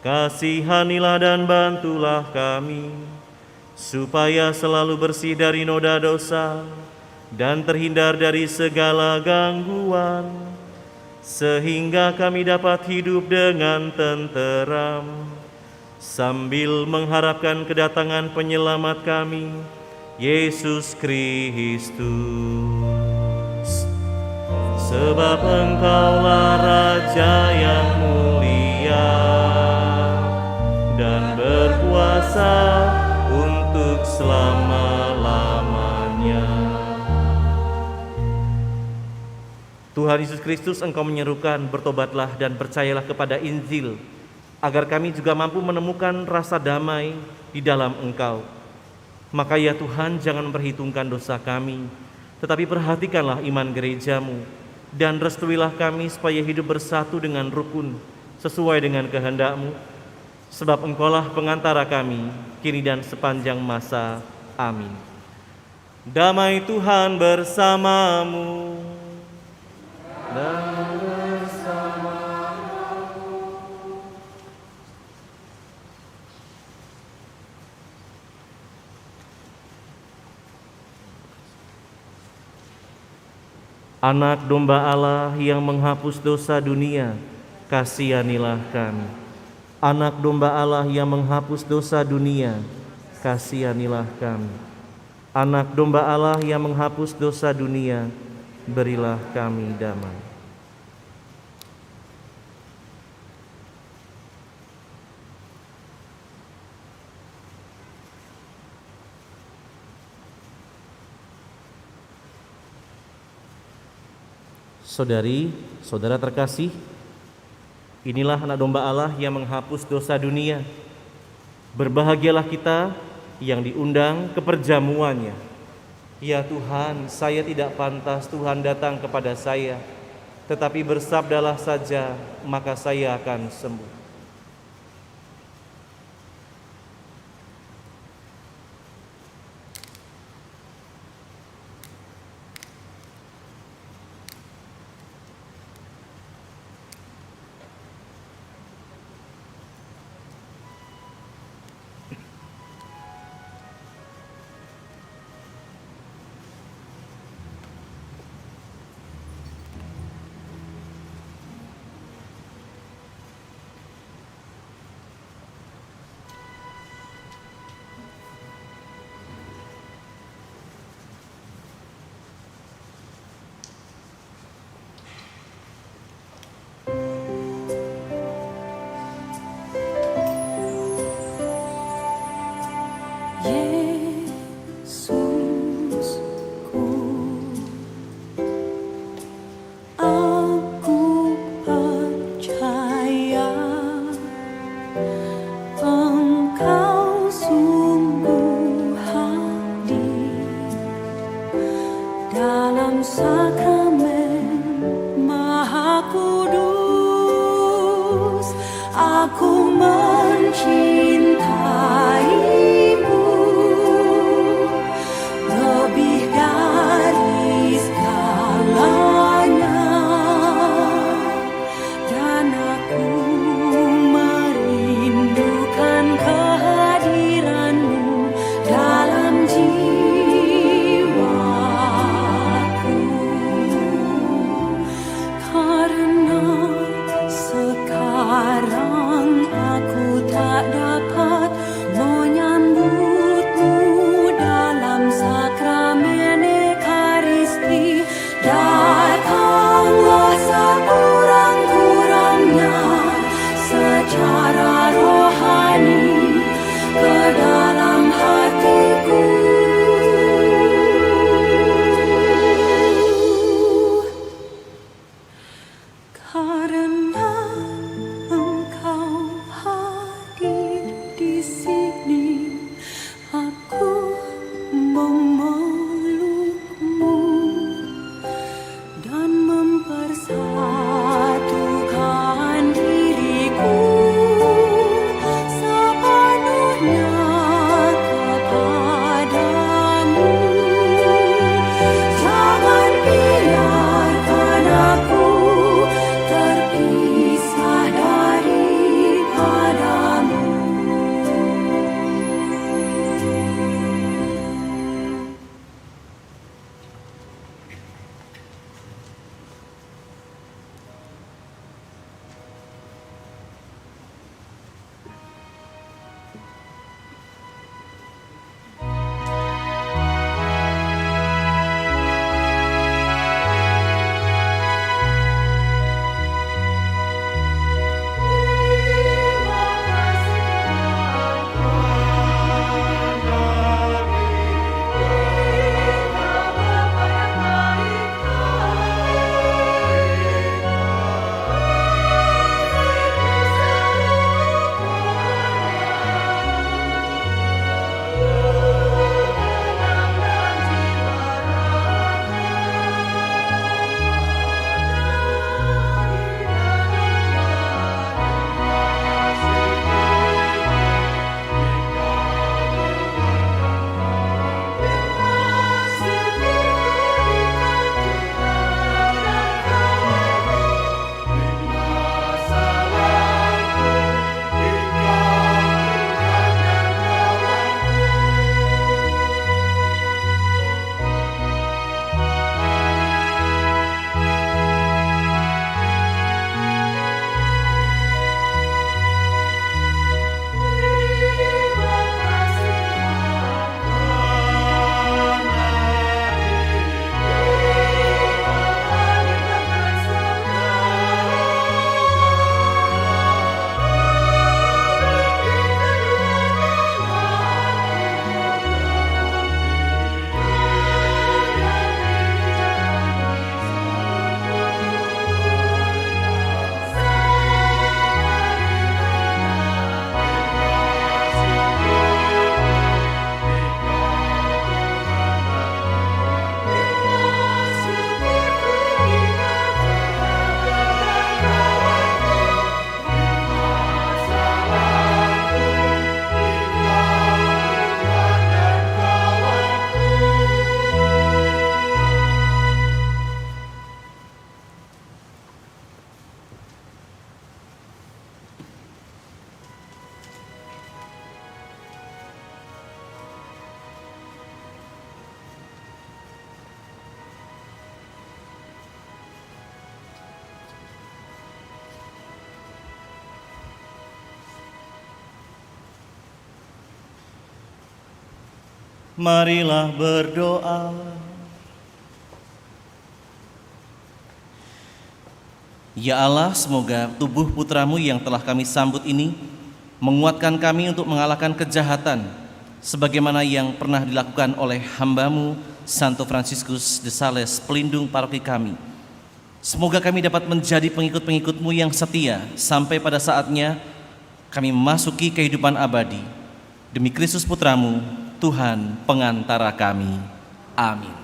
Kasihanilah dan bantulah kami, supaya selalu bersih dari noda dosa dan terhindar dari segala gangguan, sehingga kami dapat hidup dengan tenteram, sambil mengharapkan kedatangan penyelamat kami, Yesus Kristus. Sebab Engkaulah Raja yang mulia dan berkuasa untuk selama-lamanya. Tuhan Yesus Kristus, Engkau menyerukan, bertobatlah dan percayalah kepada Injil, agar kami juga mampu menemukan rasa damai di dalam Engkau. Maka ya Tuhan, jangan memperhitungkan dosa kami, tetapi perhatikanlah iman gereja-Mu, dan restuilah kami supaya hidup bersatu dengan rukun, sesuai dengan kehendak-Mu. Sebab Engkaulah pengantara kami, kini dan sepanjang masa. Amin. Damai Tuhan bersamamu. Dan bersamamu. Anak domba Allah yang menghapus dosa dunia, kasihanilah kami. Anak domba Allah yang menghapus dosa dunia, kasihanilah kami. Anak domba Allah yang menghapus dosa dunia, berilah kami damai. Saudari, saudara terkasih, inilah anak domba Allah yang menghapus dosa dunia. Berbahagialah kita yang diundang ke perjamuannya. Ya Tuhan, saya tidak pantas Tuhan datang kepada saya, tetapi bersabdalah saja, maka saya akan sembuh. Sekarang aku tak dapat Marilah berdoa. Ya Allah, semoga tubuh putramu yang telah kami sambut ini menguatkan kami untuk mengalahkan kejahatan, sebagaimana yang pernah dilakukan oleh hambamu Santo Fransiskus de Sales, pelindung paroki kami. Semoga kami dapat menjadi pengikut-pengikutmu yang setia sampai pada saatnya kami memasuki kehidupan abadi. Demi Kristus putramu, Tuhan pengantara kami. Amin.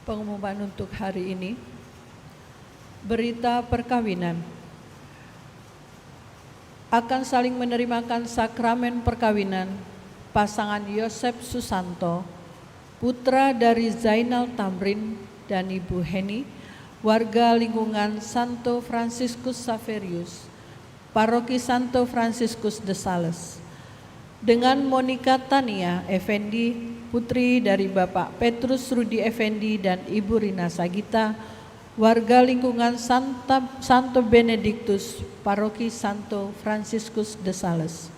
Pengumuman untuk hari ini, berita perkawinan. Akan saling menerimakan sakramen perkawinan pasangan Yosef Susanto, putra dari Zainal Tamrin dan Ibu Heni, warga lingkungan Santo Fransiskus Xaverius, Paroki Santo Fransiskus de Sales, dengan Monica Tania Effendi, putri dari Bapak Petrus Rudi Effendi dan Ibu Rina Sagita, warga lingkungan Santo Benediktus, Paroki Santo Fransiskus de Sales.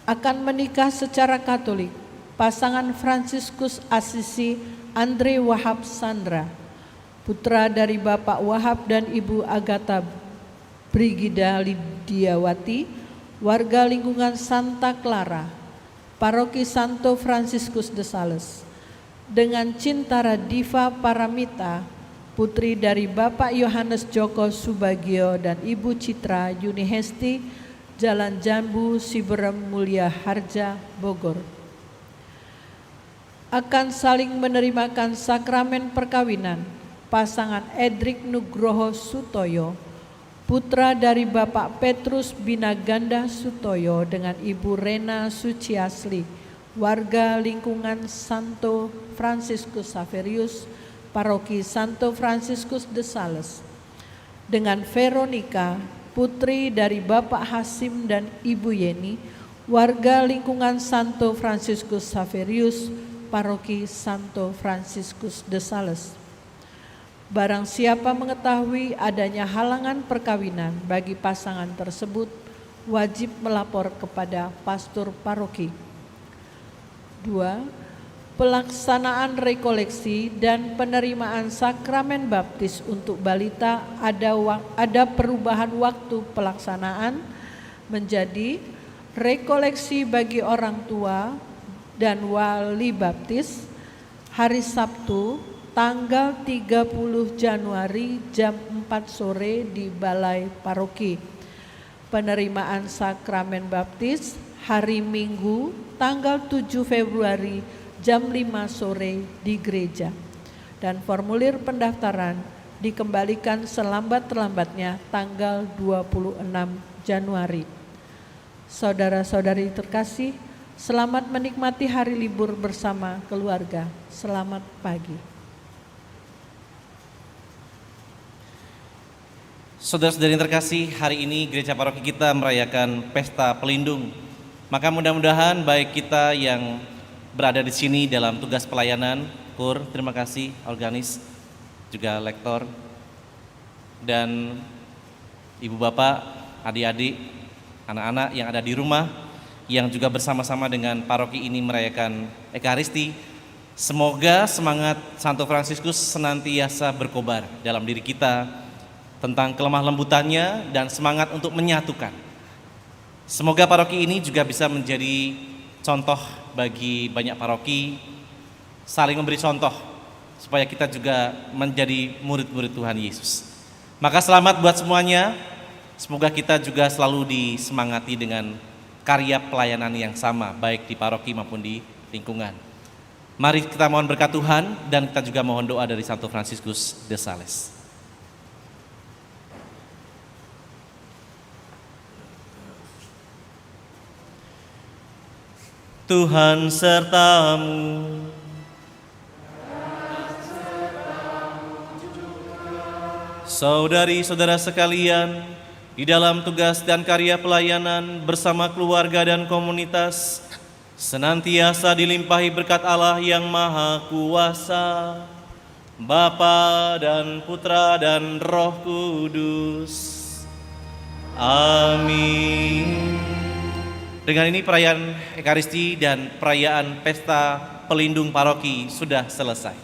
Akan menikah secara Katolik pasangan Fransiskus Asisi Andre Wahab Sandra, putra dari Bapak Wahab dan Ibu Agatha Brigida Lidiawati, warga lingkungan Santa Clara, Paroki Santo Fransiskus de Sales, dengan Cintara Diva Paramita, putri dari Bapak Yohanes Joko Subagio dan Ibu Citra Yunihesti, Jalan Jambu, Siberem Mulia Harja, Bogor. Akan saling menerimakan sakramen perkawinan pasangan Edrik Nugroho Sutoyo, putra dari Bapak Petrus Binaganda Sutoyo dengan Ibu Rena Suciasli, warga lingkungan Santo Fransiskus Xaverius, Paroki Santo Fransiskus de Sales, dengan Veronica, putri dari Bapak Hasim dan Ibu Yeni, warga lingkungan Santo Fransiskus Xaverius, Paroki Santo Fransiskus de Sales. Barang siapa mengetahui adanya halangan perkawinan bagi pasangan tersebut, wajib melapor kepada pastor paroki. 2. Pelaksanaan rekoleksi dan penerimaan sakramen baptis untuk balita ada perubahan waktu pelaksanaan menjadi rekoleksi bagi orang tua dan wali baptis hari Sabtu tanggal 30 Januari jam 4 sore di Balai Paroki. Penerimaan sakramen baptis hari Minggu tanggal 7 Februari jam 5 sore di gereja. Dan formulir pendaftaran dikembalikan selambat-lambatnya tanggal 26 Januari. Saudara-saudari terkasih, selamat menikmati hari libur bersama keluarga. Selamat pagi. Saudara-saudari yang terkasih, hari ini gereja paroki kita merayakan pesta pelindung. Maka mudah-mudahan baik kita yang berada di sini dalam tugas pelayanan, kur, terima kasih, organis, juga lektor, dan ibu bapak, adik-adik, anak-anak yang ada di rumah, yang juga bersama-sama dengan paroki ini merayakan Ekaristi. Semoga semangat Santo Fransiskus senantiasa berkobar dalam diri kita, tentang kelemah lembutannya dan semangat untuk menyatukan. Semoga paroki ini juga bisa menjadi contoh bagi banyak paroki, saling memberi contoh supaya kita juga menjadi murid-murid Tuhan Yesus. Maka selamat buat semuanya, semoga kita juga selalu disemangati dengan karya pelayanan yang sama, baik di paroki maupun di lingkungan. Mari kita mohon berkat Tuhan dan kita juga mohon doa dari Santo Fransiskus de Sales. Tuhan sertamu. Saudari-saudara sekalian, di dalam tugas dan karya pelayanan bersama keluarga dan komunitas, senantiasa dilimpahi berkat Allah yang Maha Kuasa, Bapa dan Putra dan Roh Kudus. Amin. Dengan ini perayaan Ekaristi dan perayaan Pesta Pelindung Paroki sudah selesai.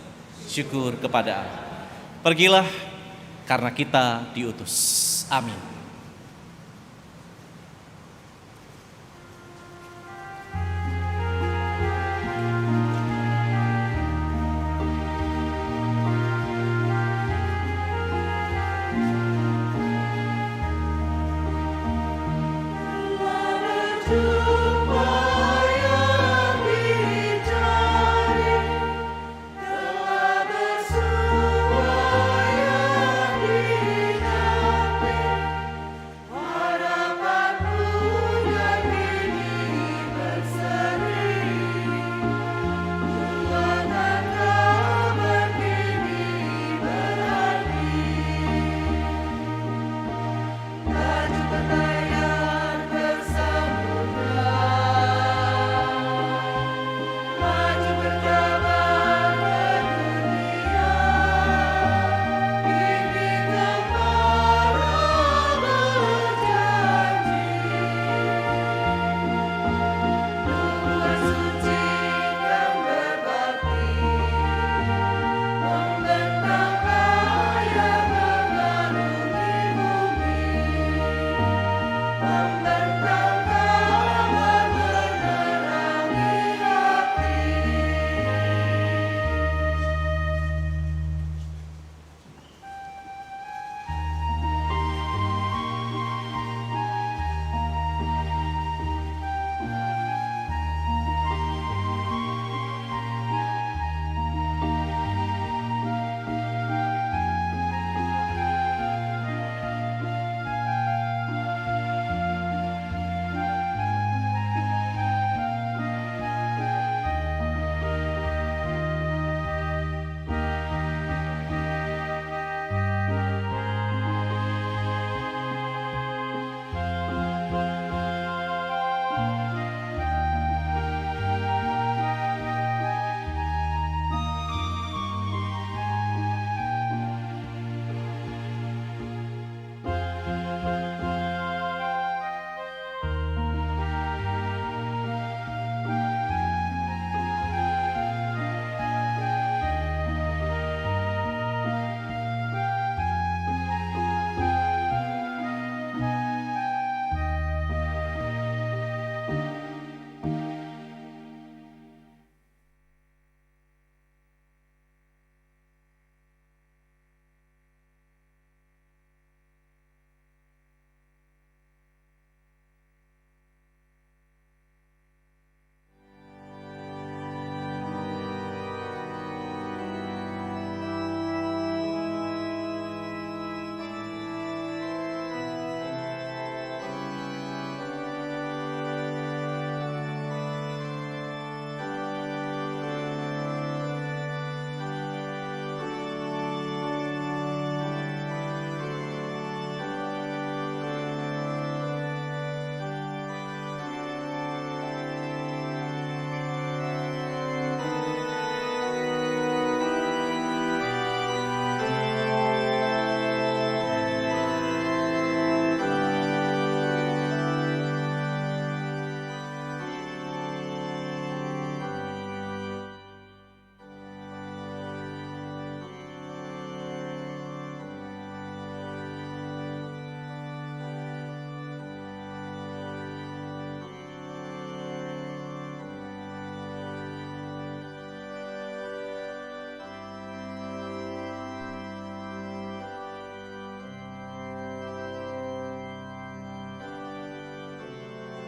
Syukur kepada Allah. Pergilah karena kita diutus. Amin.